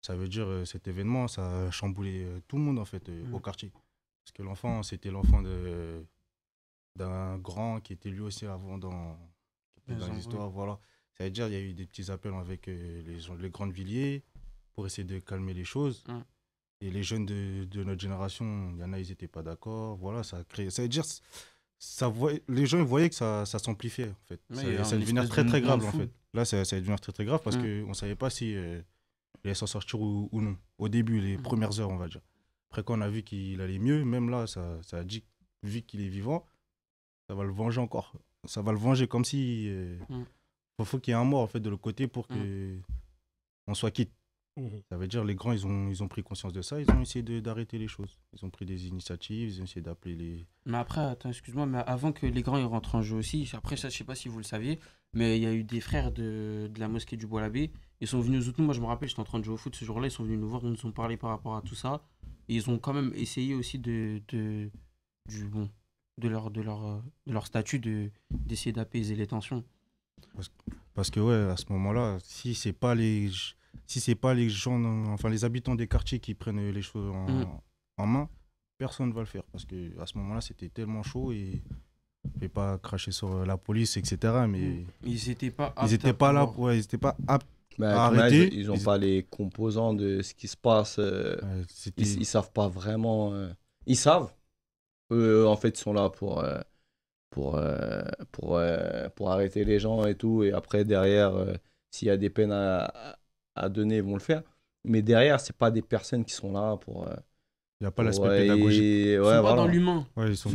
D: Ça veut dire, cet événement, ça a chamboulé tout le monde, en fait, au quartier. Parce que l'enfant, c'était l'enfant d'un grand qui était lui aussi avant dans l'histoire. Voilà. Ça veut dire, il y a eu des petits appels avec les grandes villiers pour essayer de calmer les choses. Et les jeunes de notre génération, il y en a, ils n'étaient pas d'accord. Voilà, ça a créé. Ça veut dire, les gens ils voyaient que ça s'amplifiait, en fait. Ça devenait très, très grave, en fait. Là, ça allait devenir très, très grave parce qu'on ne savait pas si il allait s'en sortir ou non. Au début, les premières heures, on va dire. Après, quand on a vu qu'il allait mieux, même là, ça a dit, vu qu'il est vivant, ça va le venger encore. Ça va le venger comme si... faut qu'il y ait un mort, en fait, de l'autre côté pour qu'on soit quitte. Ça veut dire les grands, ils ont pris conscience de ça, ils ont essayé d'arrêter les choses. Ils ont pris des initiatives, ils ont essayé d'appeler les...
E: Mais après, attends, excuse-moi, mais avant que les grands ils rentrent en jeu aussi, après ça, je sais pas si vous le saviez, mais il y a eu des frères de la mosquée du Bois-l'Abbé. Ils sont venus aux Zoutous, moi je me rappelle, j'étais en train de jouer au foot ce jour-là, ils sont venus nous voir, ils nous ont parlé par rapport à tout ça. Et ils ont quand même essayé aussi de leur statut d'essayer d'apaiser les tensions.
D: Parce que ouais, à ce moment-là, si c'est pas les gens, enfin les habitants des quartiers qui prennent les choses en main, personne ne va le faire. Parce que à ce moment-là, c'était tellement chaud et je vais pas cracher sur la police, etc. Mais
E: ils étaient pas
D: là, ouais, ils étaient pas aptes à
B: arrêter. Ils n'ont pas les composants de ce qui se passe. Ils savent pas vraiment. Ils savent. Eux, en fait, ils sont là pour arrêter les gens et tout. Et après, derrière, s'il y a des peines à donner, ils vont le faire. Mais derrière, c'est pas des personnes qui sont là pour...
D: il n'y a pas l'aspect pédagogique.
E: Ils sont pas dans l'humain.
D: Ouais, ils sont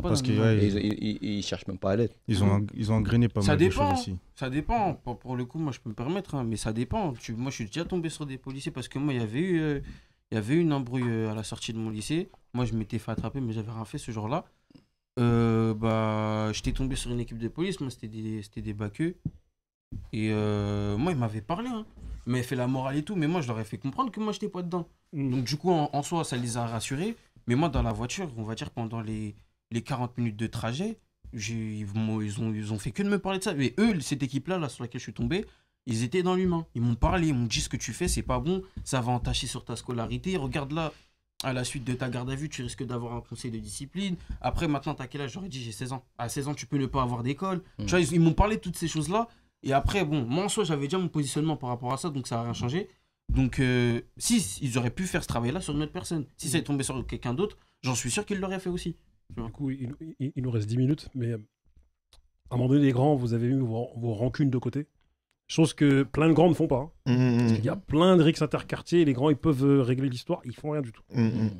D: pas
B: parce qu'ils cherchent même pas à l'être.
D: Ils ont engrainé pas mal de choses aussi.
E: Ça dépend. Pour le coup, moi, je peux me permettre, hein, mais ça dépend. Moi, je suis déjà tombé sur des policiers parce que moi, il y avait eu une embrouille à la sortie de mon lycée. Moi, je m'étais fait attraper, mais j'avais rien fait ce jour-là. J'étais tombé sur une équipe de police. Moi, c'était des baqueux. Et moi, ils m'avaient parlé. Hein. Ils m'avaient fait la morale et tout. Mais moi, je leur ai fait comprendre que moi, j'étais pas dedans. Donc, du coup, en soi, ça les a rassurés. Mais moi, dans la voiture, on va dire pendant les 40 minutes de trajet, ils ont fait que de me parler de ça. Mais eux, cette équipe-là, sur laquelle je suis tombé, ils étaient dans l'humain. Ils m'ont parlé, ils m'ont dit ce que tu fais, c'est pas bon, ça va entacher sur ta scolarité. Regarde là, à la suite de ta garde à vue, tu risques d'avoir un conseil de discipline. Après, maintenant, t'as quel âge? J'aurais dit, j'ai 16 ans. À 16 ans, tu peux ne pas avoir d'école. Tu vois, ils m'ont parlé de toutes ces choses-là. Et après, bon, moi en soi, j'avais déjà mon positionnement par rapport à ça, donc ça n'a rien changé. Donc, si ils auraient pu faire ce travail-là sur une autre personne, si ça est tombé sur quelqu'un d'autre, j'en suis sûr qu'ils l'auraient fait aussi.
A: Du coup, il nous reste 10 minutes, mais à un moment donné, les grands, vous avez mis vos rancunes de côté. Chose que plein de grands ne font pas. Hein. Parce qu'il y a plein de rixes interquartiers, et les grands, ils peuvent régler l'histoire, ils font rien du tout.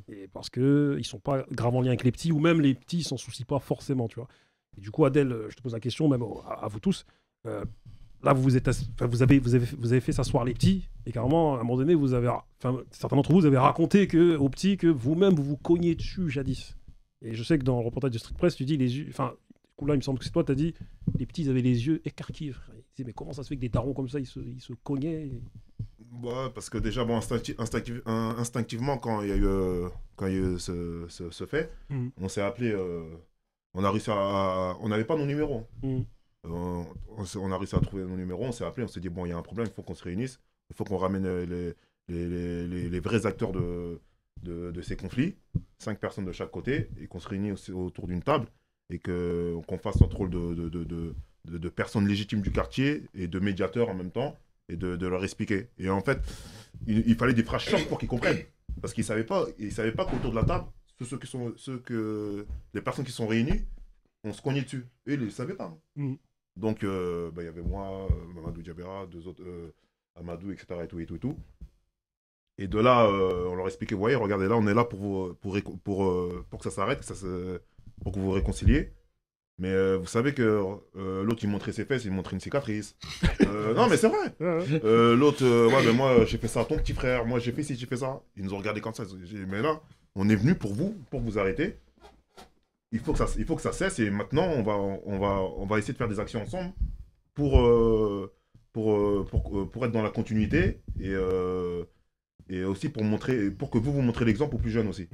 A: Et parce qu'ils sont pas grave en lien avec les petits, ou même les petits, ils s'en soucient pas forcément, tu vois. Et du coup, Adèle, je te pose la question, même à vous tous. Là, vous avez fait s'asseoir les petits, et carrément, à un moment donné, certains d'entre vous avez raconté aux petits que vous-même, vous cogniez dessus jadis. Et je sais que dans le reportage de Street Press, tu dis les yeux. Enfin, là, il me semble que c'est toi, tu as dit les petits, ils avaient les yeux écarquillés. Ils disaient, mais comment ça se fait que des darons comme ça, ils se cognaient
C: Ouais, parce que déjà, bon, instinctivement, quand il y a eu ce fait, on s'est appelé. On a réussi on n'avait pas nos numéros. On a réussi à trouver nos numéros, on s'est appelé, on s'est dit, bon, il y a un problème, il faut qu'on se réunisse, il faut qu'on ramène les vrais acteurs de ces conflits, 5 personnes de chaque côté, et qu'on se réunisse autour d'une table, et qu'on fasse notre rôle de personnes légitimes du quartier, et de médiateurs en même temps, et de leur expliquer. Et en fait, il fallait des phrases chocs pour qu'ils comprennent, parce qu'ils ne savaient pas qu'autour de la table, les personnes qui sont réunies, on se cognait dessus. Eux, ils ne le savaient pas. Donc, y avait moi, Mamadou Diabera, 2 autres, Amadou, etc. Et tout. Et de là, on leur expliquait, vous voyez, regardez, là, on est là pour que ça s'arrête, pour que vous vous réconciliez. Mais vous savez que l'autre, il montrait ses fesses, il montrait une cicatrice. Non, mais c'est vrai. L'autre, ouais, moi, j'ai fait ça à ton petit frère. Moi, j'ai fait ci, j'ai fait ça. Ils nous ont regardé comme ça. J'ai dit, mais là, on est venu pour vous arrêter. Il faut que ça cesse. Et maintenant, on va essayer de faire des actions ensemble pour être dans la continuité et aussi pour que vous montrez l'exemple aux plus jeunes aussi.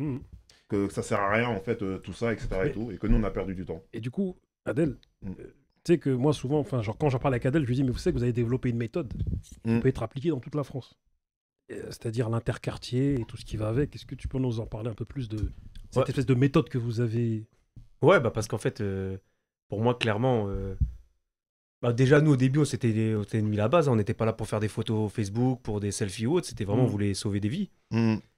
C: que ça sert à rien, en fait, tout ça, etc. Et, tout, et que nous, on a perdu du temps.
A: Et du coup, Adèle, tu sais que moi, souvent, enfin, genre, quand j'en parle avec Adèle, je lui dis, mais vous savez que vous avez développé une méthode qui peut être appliquée dans toute la France. C'est-à-dire l'interquartier et tout ce qui va avec. Est-ce que tu peux nous en parler un peu plus de cette espèce de méthode que vous avez?
F: Ouais, bah parce qu'en fait, pour moi, clairement, déjà, nous, au début, c'était mis la base. On n'était pas là pour faire des photos Facebook, pour des selfies ou autre. C'était vraiment, on voulait sauver des vies.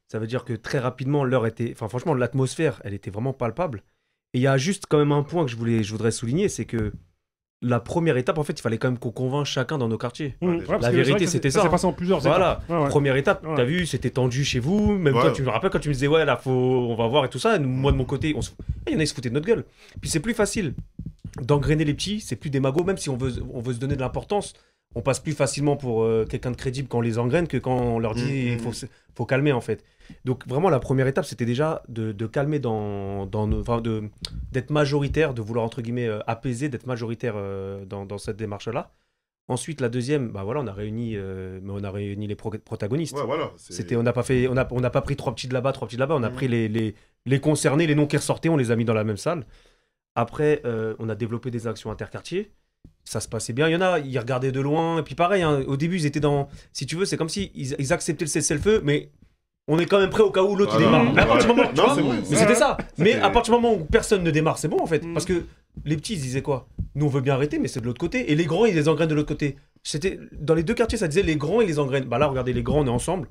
F: Ça veut dire que très rapidement, l'heure était... Enfin, franchement, l'atmosphère, elle était vraiment palpable. Et il y a juste quand même un point que je voudrais souligner, c'est que la première étape, en fait, il fallait quand même qu'on convainc chacun dans nos quartiers. La vérité, c'était ça.
A: Ça s'est passé en plusieurs étapes.
F: Voilà. Première étape, t'as vu, c'était tendu chez vous. Même toi, tu me rappelles quand tu me disais, ouais, là, on va voir et tout ça. Et moi, de mon côté, il y en a qui se foutaient de notre gueule. Puis c'est plus facile d'engrainer les petits, c'est plus des magots, même si on veut se donner de l'importance. On passe plus facilement pour quelqu'un de crédible quand on les engraine que quand on leur dit il faut calmer, en fait. Donc vraiment, la première étape, c'était déjà de calmer d'être majoritaire, de vouloir, entre guillemets, apaiser, d'être majoritaire dans cette démarche-là. Ensuite, la deuxième, bah voilà, on a réuni les protagonistes.
C: Ouais, voilà,
F: on n'a pas pris 3 petits de là-bas, 3 petits de là-bas. On a pris les concernés, les noms qui ressortaient, on les a mis dans la même salle. Après, on a développé des actions interquartiers. Ça se passait bien. Il y en a, ils regardaient de loin. Et puis pareil, hein, au début, ils étaient dans... Si tu veux, c'est comme si ils acceptaient le cessez-le-feu, mais on est quand même prêt au cas où l'autre démarre. Mais à partir du moment... mais c'était ça. Mais à partir du moment où personne ne démarre, c'est bon, en fait. Parce que les petits, ils disaient quoi? Nous, on veut bien arrêter, mais c'est de l'autre côté. Et les grands, ils les engrainent de l'autre côté. Dans les deux quartiers, ça disait les grands, ils les engrainent. Bah là, regardez, les grands, on est ensemble.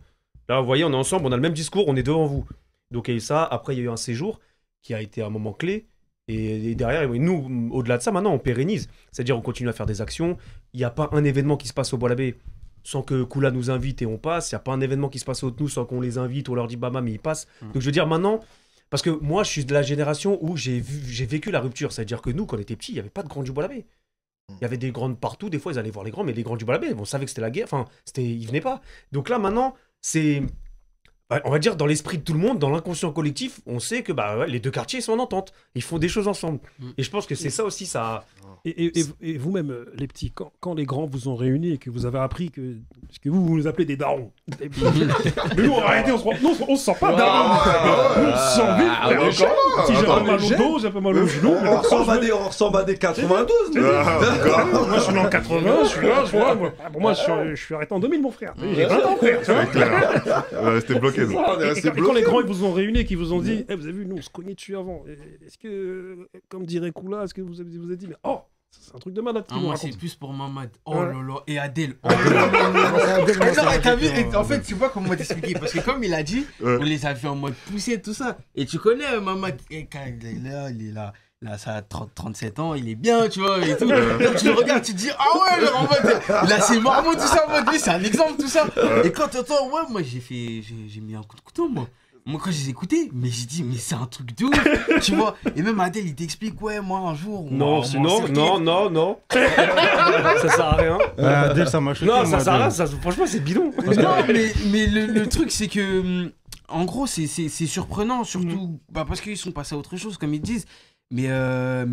F: Là, vous voyez, on est ensemble, on a le même discours, on est devant vous. Donc, il y a eu ça. Après, il y a eu un séjour qui a été un moment clé. Et derrière, nous, au-delà de ça, maintenant, on pérennise. C'est-à-dire, on continue à faire des actions. Il n'y a pas un événement qui se passe au Bois-l'Abbé sans que Kula nous invite et on passe. Il n'y a pas un événement qui se passe au Haute-Nou sans qu'on les invite, on leur dit bam, mais ils passent. Donc, je veux dire, maintenant, parce que moi, je suis de la génération où j'ai vécu la rupture. C'est-à-dire que nous, quand on était petits, il n'y avait pas de grands du Bois-l'Abbé. Il y avait des grandes partout. Des fois, ils allaient voir les grands, mais les grands du Bois-l'Abbé, on savait que c'était la guerre. Enfin, ils venaient pas. Donc là, maintenant, c'est... On va dire dans l'esprit de tout le monde, dans l'inconscient collectif, on sait que les deux quartiers sont en entente. Ils font des choses ensemble. Et je pense que c'est ça aussi, ça...
A: Et vous-même, les petits, quand les grands vous ont réunis et que vous avez appris que... Parce que vous nous appelez des darons. Mais nous, en réalité, on se sent pas darons. Nous, on se sent vite. Si j'ai un peu mal au dos, j'ai un peu mal au genou.
B: On ressemble à des 92.
A: Moi, je suis né en 80, je suis là, je vois. Pour moi, je suis arrêté en 2000, mon frère. J'ai 20 ans, frère.
C: C'est clair. C'était bloqué.
A: Et quand les grands ils vous ont réunis, qu'ils vous ont dit, vous avez vu, nous on se cognait dessus avant. Est-ce que, comme dirait Kula, est-ce que vous avez dit, mais oh, c'est un truc de malade.
E: Moi c'est plus pour Mamad. Oh là là. Et Adèle. Oh là là. T'as vu, en fait, tu vois comment t'expliquer. Parce que comme il a dit, on les a fait en mode poussée, tout ça. Et tu connais Mamad. Et quand il est là. Là, ça a 37 ans, il est bien, tu vois, et tout. Donc, tu le regardes, tu te dis, ah ouais, genre en mode, là, c'est marmot, tout ça, en mode, lui, c'est un exemple, tout ça. Et quand t'entends, ouais, moi, j'ai mis un coup de couteau, moi. Moi, quand je les ai écoutés, mais j'ai dit, mais c'est un truc de ouf, tu vois. Et même Adèle, il t'explique, ouais, moi, un jour.
F: Non. Ça sert à rien.
D: Adèle, ça m'a choqué.
F: Non, ça sert à rien, franchement, c'est bidon.
E: Non, mais le truc, c'est que, en gros, c'est surprenant, surtout, parce qu'ils sont passés à autre chose, comme ils disent. Mais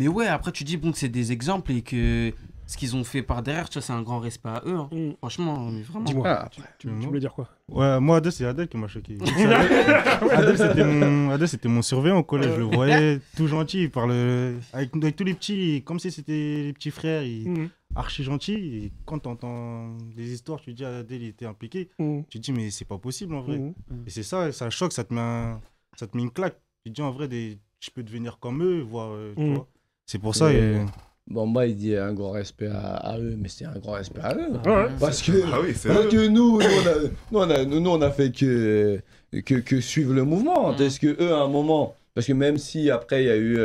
E: ouais, après tu dis bon que c'est des exemples et que ce qu'ils ont fait par derrière, tu vois, c'est un grand respect à eux. Hein. Franchement, mais vraiment.
A: Dis-moi, tu voulais dire quoi?
D: Ouais, moi, Adèle, c'est Adèle qui m'a choqué. Adèle, c'était mon surveillant au collège. Je le voyais tout gentil. Il parle avec tous les petits, comme si c'était les petits frères. Archi gentil. Et quand tu entends des histoires, tu te dis Adèle, il était impliqué. Tu te dis, mais c'est pas possible en vrai. Et c'est ça choque, ça te met une claque. Tu te dis en vrai, je peux devenir comme eux, voir, tu vois. C'est pour ça.
B: Bon, moi, il dit un grand respect à eux, mais c'est un grand respect à eux. Parce que, nous, on a fait que suivre le mouvement. Parce que eux, à un moment, parce que même si après, il y a eu,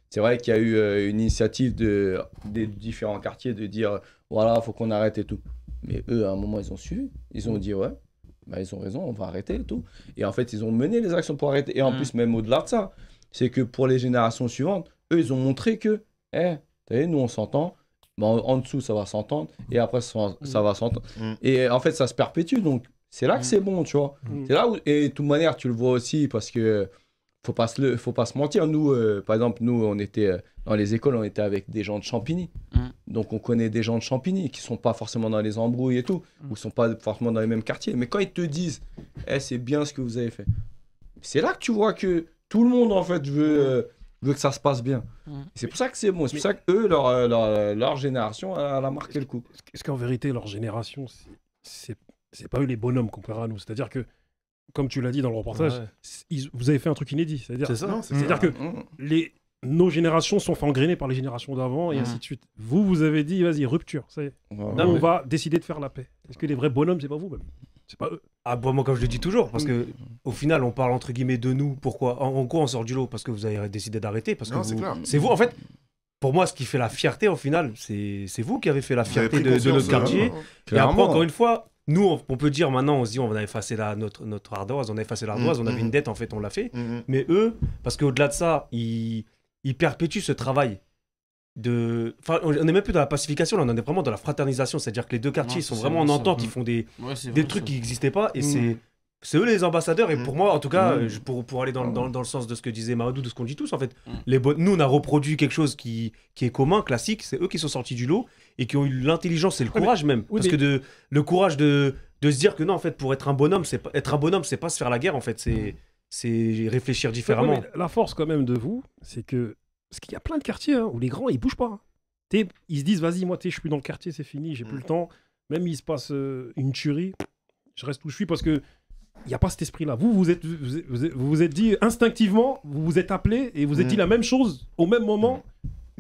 B: c'est vrai qu'il y a eu une initiative des différents quartiers de dire, voilà, faut qu'on arrête et tout. Mais eux, à un moment, ils ont suivi. Ils ont dit, ouais. Ils ont raison, on va arrêter et tout. Et en fait, ils ont mené les actions pour arrêter. Et en plus, même au-delà de ça, c'est que pour les générations suivantes, eux, ils ont montré que, t'as vu, nous, on s'entend, mais en dessous, ça va s'entendre, et après, ça va s'entendre. Et en fait, ça se perpétue, donc c'est là que c'est bon, tu vois. C'est là où, et de toute manière, tu le vois aussi, parce que faut pas se mentir. Nous, par exemple, nous, on était dans les écoles, on était avec des gens de Champigny. Donc, on connaît des gens de Champigny qui sont pas forcément dans les embrouilles et tout, ou sont pas forcément dans les mêmes quartiers. Mais quand ils te disent, c'est bien ce que vous avez fait, c'est là que tu vois que tout le monde, en fait, veut que ça se passe bien. C'est pour ça que c'est bon. C'est pour ça qu'eux, leur génération, elle a marqué le coup.
A: Est-ce qu'en vérité, leur génération, c'est pas eux les bonhommes comparé à nous? C'est-à-dire que, comme tu l'as dit dans le reportage, vous avez fait un truc inédit. C'est-à-dire que nos générations sont engrenées par les générations d'avant et ainsi de suite. Vous avez dit, vas-y, rupture. Ça y est. On va décider de faire la paix. Est-ce que les vrais bonhommes, c'est pas vous même? C'est pas eux.
F: Ah, bon, moi, comme je le dis toujours, parce que au final, on parle entre guillemets de nous. Pourquoi? En quoi on sort du lot? Parce que vous avez décidé d'arrêter. Parce que c'est vous, en fait. Pour moi, ce qui fait la fierté, au final, c'est vous qui avez fait la fierté de notre quartier. Et après, encore une fois, nous, on peut dire maintenant, on se dit, on a effacé notre ardoise, on a effacé l'ardoise, on avait une dette, en fait, on l'a fait. Mais eux, parce qu'au-delà de ça, ils perpétuent ce travail. Enfin, on n'est même plus dans la pacification, là, on est vraiment dans la fraternisation. C'est-à-dire que les deux quartiers sont vraiment en entente, ils font des trucs qui n'existaient pas. Et c'est eux les ambassadeurs. Et pour moi, en tout cas, pour aller dans le sens de ce que disait Maradou, de ce qu'on dit tous, en fait, nous, on a reproduit quelque chose qui est commun, classique. C'est eux qui sont sortis du lot et qui ont eu l'intelligence et le courage même. Parce que le courage de se dire que non, en fait, pour être un bonhomme, c'est pas se faire la guerre, en fait. C'est réfléchir différemment.
A: Mais la force, quand même, de vous, c'est que. Parce qu'il y a plein de quartiers où les grands, ils bougent pas. Ils se disent, vas-y, moi, je suis plus dans le quartier, c'est fini, j'ai plus le temps. Même il se passe une tuerie, je reste où je suis parce que il n'y a pas cet esprit-là. Vous vous êtes dit instinctivement, vous vous êtes appelé et vous êtes dit la même chose au même moment.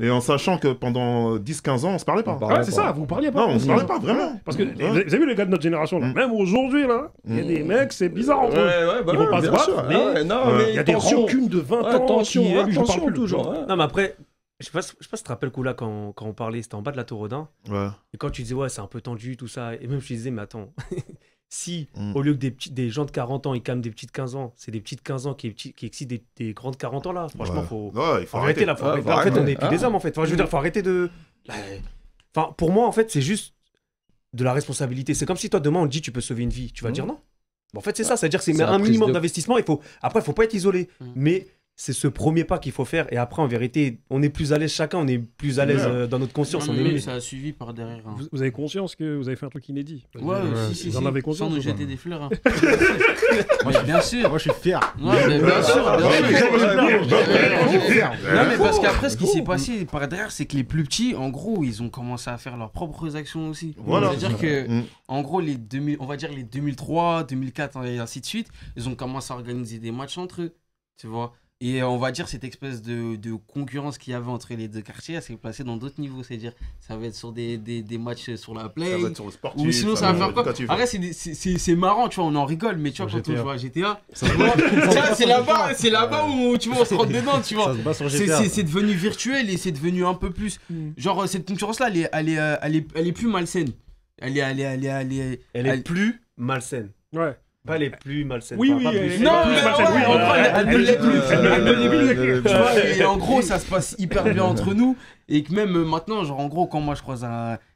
C: Et en sachant que pendant 10-15 ans, on se parlait pas.
A: C'est ça, vous parliez pas.
C: Non, on se parlait pas, vraiment.
A: Parce que vous avez vu les gars de notre génération, là, même aujourd'hui, là, il y a des mecs, c'est bizarre entre eux. Ils vont pas se battre, mais il y a des rancunes de 20 ans.
B: Attention, toujours.
F: Non, mais après, je sais pas si tu te rappelles, Koula, quand on parlait, c'était en bas de la Tour Odin. Et quand tu disais, ouais, c'est un peu tendu, tout ça. Et même je disais, mais attends, si au lieu que des gens de 40 ans, ils calment des petites 15 ans, c'est des petites 15 ans qui excitent des grandes 40 ans, là. Franchement,
C: il faut
F: arrêter là. En fait, on n'est plus des hommes, en fait. Enfin, je veux dire, faut arrêter de. Enfin, pour moi, en fait, c'est juste de la responsabilité. C'est comme si toi, demain, on te dit, tu peux sauver une vie. Tu vas dire non. En fait, c'est ça. C'est-à-dire que c'est un minimum d'investissement. Après, il faut pas être isolé. Mais c'est ce premier pas qu'il faut faire. Et après, en vérité, on est plus à l'aise chacun. On est plus à l'aise dans notre conscience.
E: Ça a suivi par derrière.
A: Vous avez conscience que vous avez fait un truc inédit?
E: Ouais, si.
A: Vous en avez conscience?
E: Sans nous jeter des fleurs. Bien sûr.
D: Moi, je suis fier.
E: Bien sûr. Non, mais parce qu'après, ce qui s'est passé par derrière, c'est que les plus petits, en gros, ils ont commencé à faire leurs propres actions aussi. C'est-à-dire que, en gros, on va dire les 2003, 2004 et ainsi de suite, ils ont commencé à organiser des matchs entre eux. Tu vois? Et on va dire cette espèce de concurrence qu'il y avait entre les deux quartiers, elle s'est placée dans d'autres niveaux. C'est-à-dire, ça va être sur des matchs sur la play.
C: Ça va être sur le sportif.
E: Ou sinon, ça va faire quoi? Après, c'est marrant, tu vois, on en rigole. Mais tu vois, quand on joue à GTA, c'est là-bas où tu vois, on se rentre dedans, tu vois. C'est devenu virtuel et c'est devenu un peu plus. Genre, cette concurrence-là, elle est plus malsaine. Elle
F: est plus malsaine.
A: Ouais.
F: Pas les plus malsaines.
A: Oui,
F: non,
A: mais
E: elle ne l'est plus. Tu vois, et en gros, ça se passe hyper bien entre nous. Et que même maintenant, genre en gros, quand moi je croise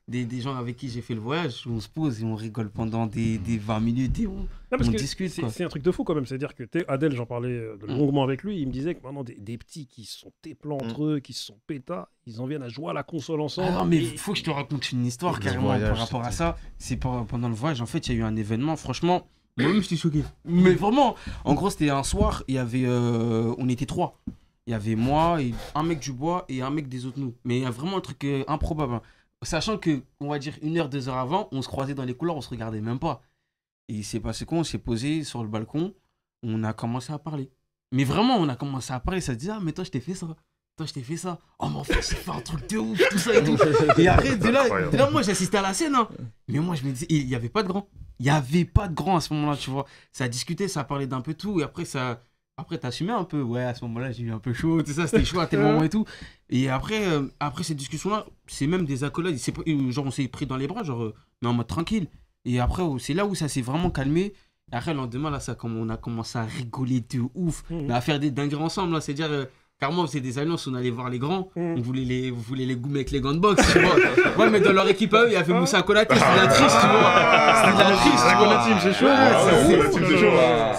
E: des gens avec qui j'ai fait le voyage, on se pose et on rigole pendant des 20 minutes et on discute.
A: C'est un truc de fou quand même. C'est-à-dire que Adèle, j'en parlais longuement avec lui, il me disait que maintenant, des petits qui sont téplants entre eux, qui se sont pétas, ils en viennent à jouer à la console ensemble.
E: Ah non, mais il faut que je te raconte une histoire carrément par rapport à ça. C'est pendant le voyage, en fait, il y a eu un événement, franchement. Moi-même, j'étais choqué. Mais vraiment, en gros, c'était un soir, il y avait, on était 3. Il y avait moi, et un mec du bois et un mec des autres nous. Mais il y a vraiment un truc improbable. Hein. Sachant que, on va dire 1 heure, 2 heures avant, on se croisait dans les couloirs, on se regardait même pas. Et il s'est passé quoi? On s'est posé sur le balcon, on a commencé à parler. Mais vraiment, on a commencé à parler, ça se dit, ah, mais toi, je t'ai fait ça. Toi, je t'ai fait ça. Oh, mais en fait, j'ai fait un truc de ouf, tout ça et tout. Et après, de là moi, j'assistais à la scène. Hein. Mais moi, je me disais, il n'y avait pas de grand. Il n'y avait pas de grand à ce moment-là, tu vois. Ça discutait, ça parlait d'un peu tout. Et après, t'assumais un peu. Ouais, à ce moment-là, j'ai eu un peu chaud. Tout ça, c'était chaud à tel moment et tout. Et après cette discussion-là, c'est même des accolades. Genre, on s'est pris dans les bras, genre, mais en mode tranquille. Et après, c'est là où ça s'est vraiment calmé. Et après, le lendemain, là, on a commencé à rigoler de ouf. Mais à faire des dingueries ensemble, là. C'est-à-dire... Carrément, c'est des alliances, on allait voir les grands, on voulait les goumer avec les gants de boxe, tu vois. Ouais, mais dans leur équipe à eux, il y avait Moussa Konaté, c'était la triche, tu vois. C'était de la triche, tu vois.
A: C'est chaud.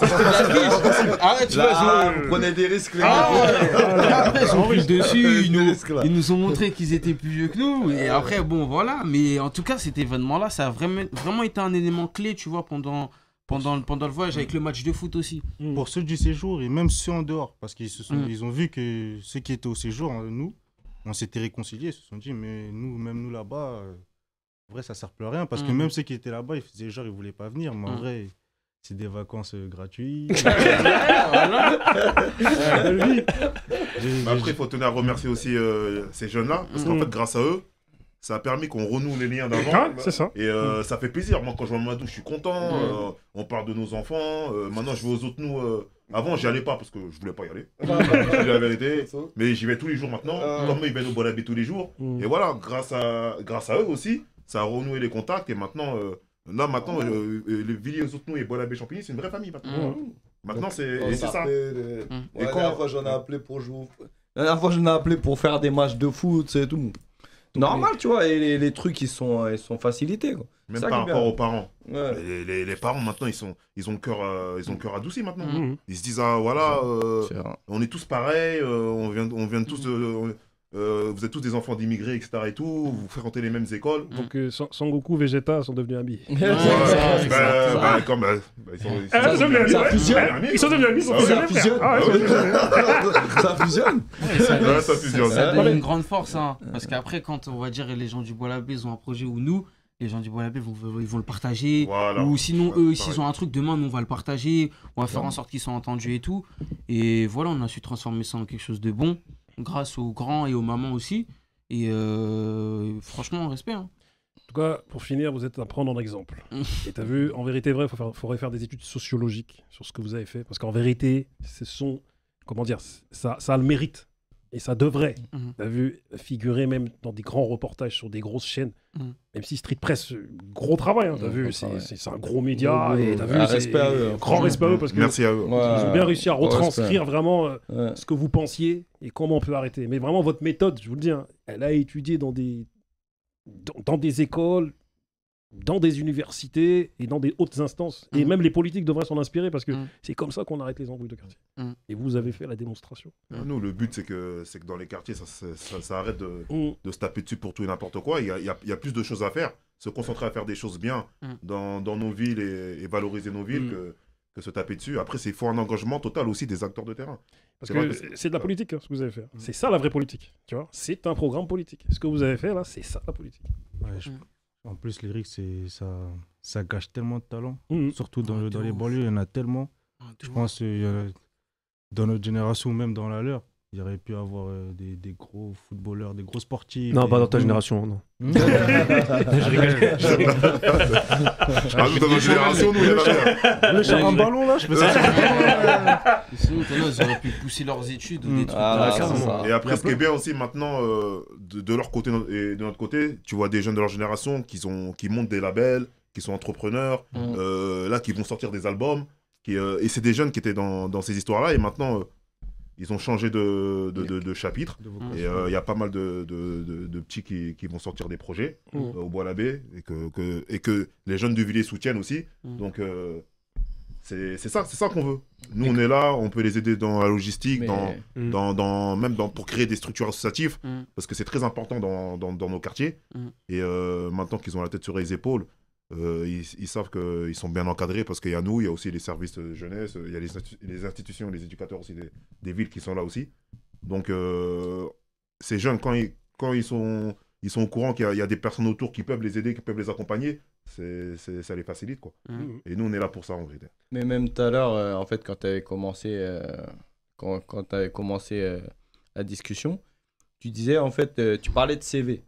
E: C'était de la triche. Arrête, tu vois.
B: On prenait des risques, les
E: gars. Après, ils ont pris le dessus, ils nous ont montré qu'ils étaient plus vieux que nous. Et après, bon, voilà. Mais en tout cas, cet événement-là, ça a vraiment été un élément clé, tu vois, pendant pendant le voyage avec le match de foot aussi.
D: Pour ceux du séjour et même ceux en dehors, parce qu'ils ont vu que ceux qui étaient au séjour, nous, on s'était réconciliés, ils se sont dit, mais même nous là-bas, en vrai, ça sert plus à rien, parce que même ceux qui étaient là-bas, ils faisaient genre, ils voulaient pas venir, mais en vrai, c'est des vacances gratuites.
C: Après, il faut tenir à remercier aussi ces jeunes-là, parce qu'en fait, grâce à eux, ça a permis qu'on renoue les liens d'avant.
A: Ah, c'est ça.
C: Et ça fait plaisir. Moi, quand je vois Mamadou, je suis content. On parle de nos enfants. Maintenant, je vais aux autres nous. Avant, j'y allais pas parce que je voulais pas y aller. C'est la vérité. Mais j'y vais tous les jours maintenant. Comme eux, ils viennent au Bolabé tous les jours. Et voilà, grâce à eux aussi, ça a renoué les contacts. Et maintenant, les Villiers aux autres nous et Bolabé Champigny, c'est une vraie famille maintenant. Maintenant, c'est ça.
B: Et quand la dernière fois, j'en ai appelé pour jouer. La dernière fois, j'en ai appelé pour faire des matchs de foot, c'est tout. Normal, tu vois, et les trucs, ils sont facilités, quoi.
C: Même par rapport aux parents. Ouais. Les parents, maintenant, ils ont le cœur adouci, maintenant. Ils se disent, ah, voilà, on est tous pareils, on vient tous vous êtes tous des enfants d'immigrés, etc. et tout, vous fréquentez les mêmes écoles.
A: Donc Sangoku, Vegeta sont devenus amis.
C: Ils sont devenus amis.
B: Ça fusionne.
C: Ça fusionne.
E: Ça donne une grande force, hein. Parce qu'après, quand on va dire les gens du Bois-l'Abbé, ils ont un projet où nous, les gens du Bois-l'Abbé, ils vont le partager. Voilà. Ou sinon, eux, s'ils ont un truc, demain, nous, on va le partager. On va faire en sorte qu'ils soient entendus et tout. Et voilà, on a su transformer ça en quelque chose de bon, grâce aux grands et aux mamans aussi. Et franchement, respect. Hein.
A: En tout cas, pour finir, vous êtes à prendre en exemple. Et tu as vu, en vérité, vrai, il faudrait faire des études sociologiques sur ce que vous avez fait. Parce qu'en vérité, comment dire, ça a le mérite. Et ça devrait, tu as vu, figurer même dans des grands reportages sur des grosses chaînes. Même si Street Press, gros travail, hein, tu as vu, c'est un gros média. Et tu as vu,
B: respect à eux.
A: Grand respect à eux parce que
C: merci à eux.
A: Ils ont bien réussi à retranscrire vraiment ce que vous pensiez et comment on peut arrêter. Mais vraiment, votre méthode, je vous le dis, hein, elle a étudié dans des écoles, dans des universités et dans des hautes instances. Et même les politiques devraient s'en inspirer parce que c'est comme ça qu'on arrête les embrouilles de quartier. Et vous avez fait la démonstration.
C: Nous, le but, c'est que dans les quartiers, ça arrête de se taper dessus pour tout et n'importe quoi. Il y a plus de choses à faire. Se concentrer à faire des choses bien dans nos villes et valoriser nos villes que se taper dessus. Après, il faut un engagement total aussi des acteurs de terrain.
A: Parce que c'est de la politique, hein, ce que vous avez fait. C'est ça la vraie politique. Tu vois, c'est un programme politique. Ce que vous avez fait là, c'est ça la politique.
D: Ouais, en plus, lyrique, ça gâche tellement de talent. Surtout dans les banlieues, il y en a tellement. Je pense que dans notre génération, même dans la leur, il y aurait pu avoir des gros footballeurs, des gros sportifs.
F: Non, pas dans ta génération, non.
C: Je rigole. Dans notre génération, nous, il y en a
D: rien. Un ballon, là, je fais ça.
E: Sinon, ils auraient pu pousser leurs études ou des trucs.
C: Et après, ce qui est bien aussi maintenant, de leur côté et de notre côté, tu vois des jeunes de leur génération qui montent des labels, qui sont entrepreneurs, là, qui vont sortir des albums. Et c'est des jeunes qui étaient dans ces histoires-là. Et maintenant, ils ont changé de chapitre. Et il y a pas mal de petits qui vont sortir des projets au Bois-l'Abbé. Et que les jeunes du Villiers soutiennent aussi. Donc, c'est ça qu'on veut. Nous, on est là, on peut les aider dans la logistique, pour créer des structures associatives, parce que c'est très important dans nos quartiers. Et maintenant qu'ils ont la tête sur les épaules, ils savent qu'ils sont bien encadrés, parce qu'il y a nous, il y a aussi les services de jeunesse, il y a les institutions, les éducateurs aussi des villes qui sont là aussi. Donc, ces jeunes, quand ils sont au courant qu'il y a des personnes autour qui peuvent les aider, qui peuvent les accompagner, ça les facilite, quoi. Et nous, on est là pour ça, en vérité.
B: Mais même tout à l'heure, en fait, quand tu avais commencé, la discussion, tu disais, en fait, tu parlais de CV.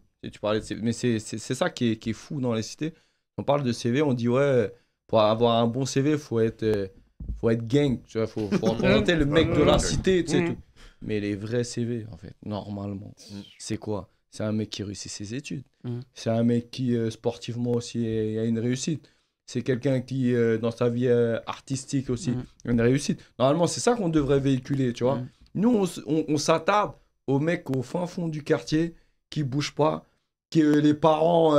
B: Mais c'est ça qui est fou dans les cités. On parle de CV, on dit, ouais, pour avoir un bon CV, il faut être gang, tu vois, faut représenter le mec de la cité, tu sais, tout. Mais les vrais CV, en fait, normalement, c'est quoi? C'est un mec qui réussit ses études. C'est un mec qui, sportivement aussi, a une réussite. C'est quelqu'un qui, dans sa vie artistique aussi, a une réussite. Normalement, c'est ça qu'on devrait véhiculer, tu vois. Nous, on s'attarde aux mecs au fin fond du quartier qui ne bougent pas, que les parents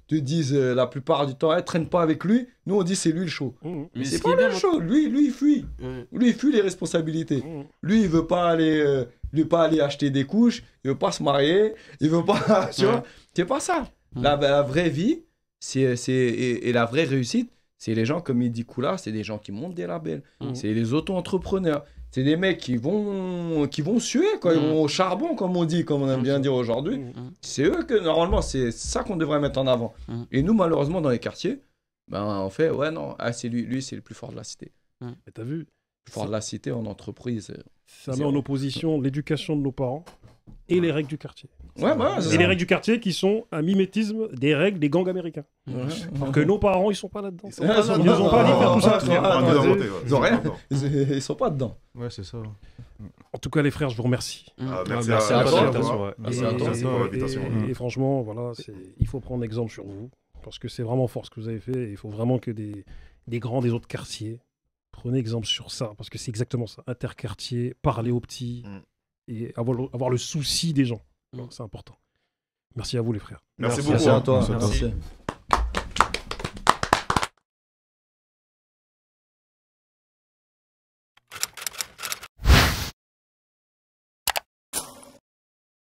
B: te disent la plupart du temps, traîne pas avec lui. Nous, on dit c'est lui le chaud. Mais c'est pas lui le chaud. Lui, il fuit. Lui, il fuit les responsabilités. Lui, il veut pas aller acheter des couches. Il veut pas se marier. Il veut pas, tu vois. C'est pas ça. La vraie vie, et la vraie réussite, C'est les gens, comme il dit Koula, c'est des gens qui montent des labels. C'est les auto-entrepreneurs. C'est des mecs qui vont suer, quoi. Ils vont au charbon, comme on dit, comme on aime bien dire aujourd'hui. C'est eux que, normalement, c'est ça qu'on devrait mettre en avant. Et nous, malheureusement, dans les quartiers, ben, on fait, ouais, non, c'est lui, c'est le plus fort de la cité.
A: Mais t'as vu?
B: Le plus fort de la cité en entreprise.
A: Ça met en opposition l'éducation de nos parents et les règles du quartier.
B: Ouais,
A: et les règles du quartier qui sont un mimétisme des règles des gangs américains. Alors que nos parents, ils sont pas là-dedans. Ils nous ont pas dit de faire tout ça.
B: Ils sont pas dedans.
D: Ouais, c'est ça.
A: En tout cas, les frères, je vous remercie.
C: Merci
B: à toi.
C: Merci pour l'invitation.
A: Et franchement, voilà, il faut prendre exemple sur vous. Parce que c'est vraiment fort ce que vous avez fait. Il faut vraiment que des grands des autres quartiers prenez exemple sur ça. Parce que c'est exactement ça. Interquartier, parler aux petits et avoir le souci des gens. C'est important. Merci à vous, les frères.
C: Merci beaucoup.
B: Merci à toi.
C: Merci.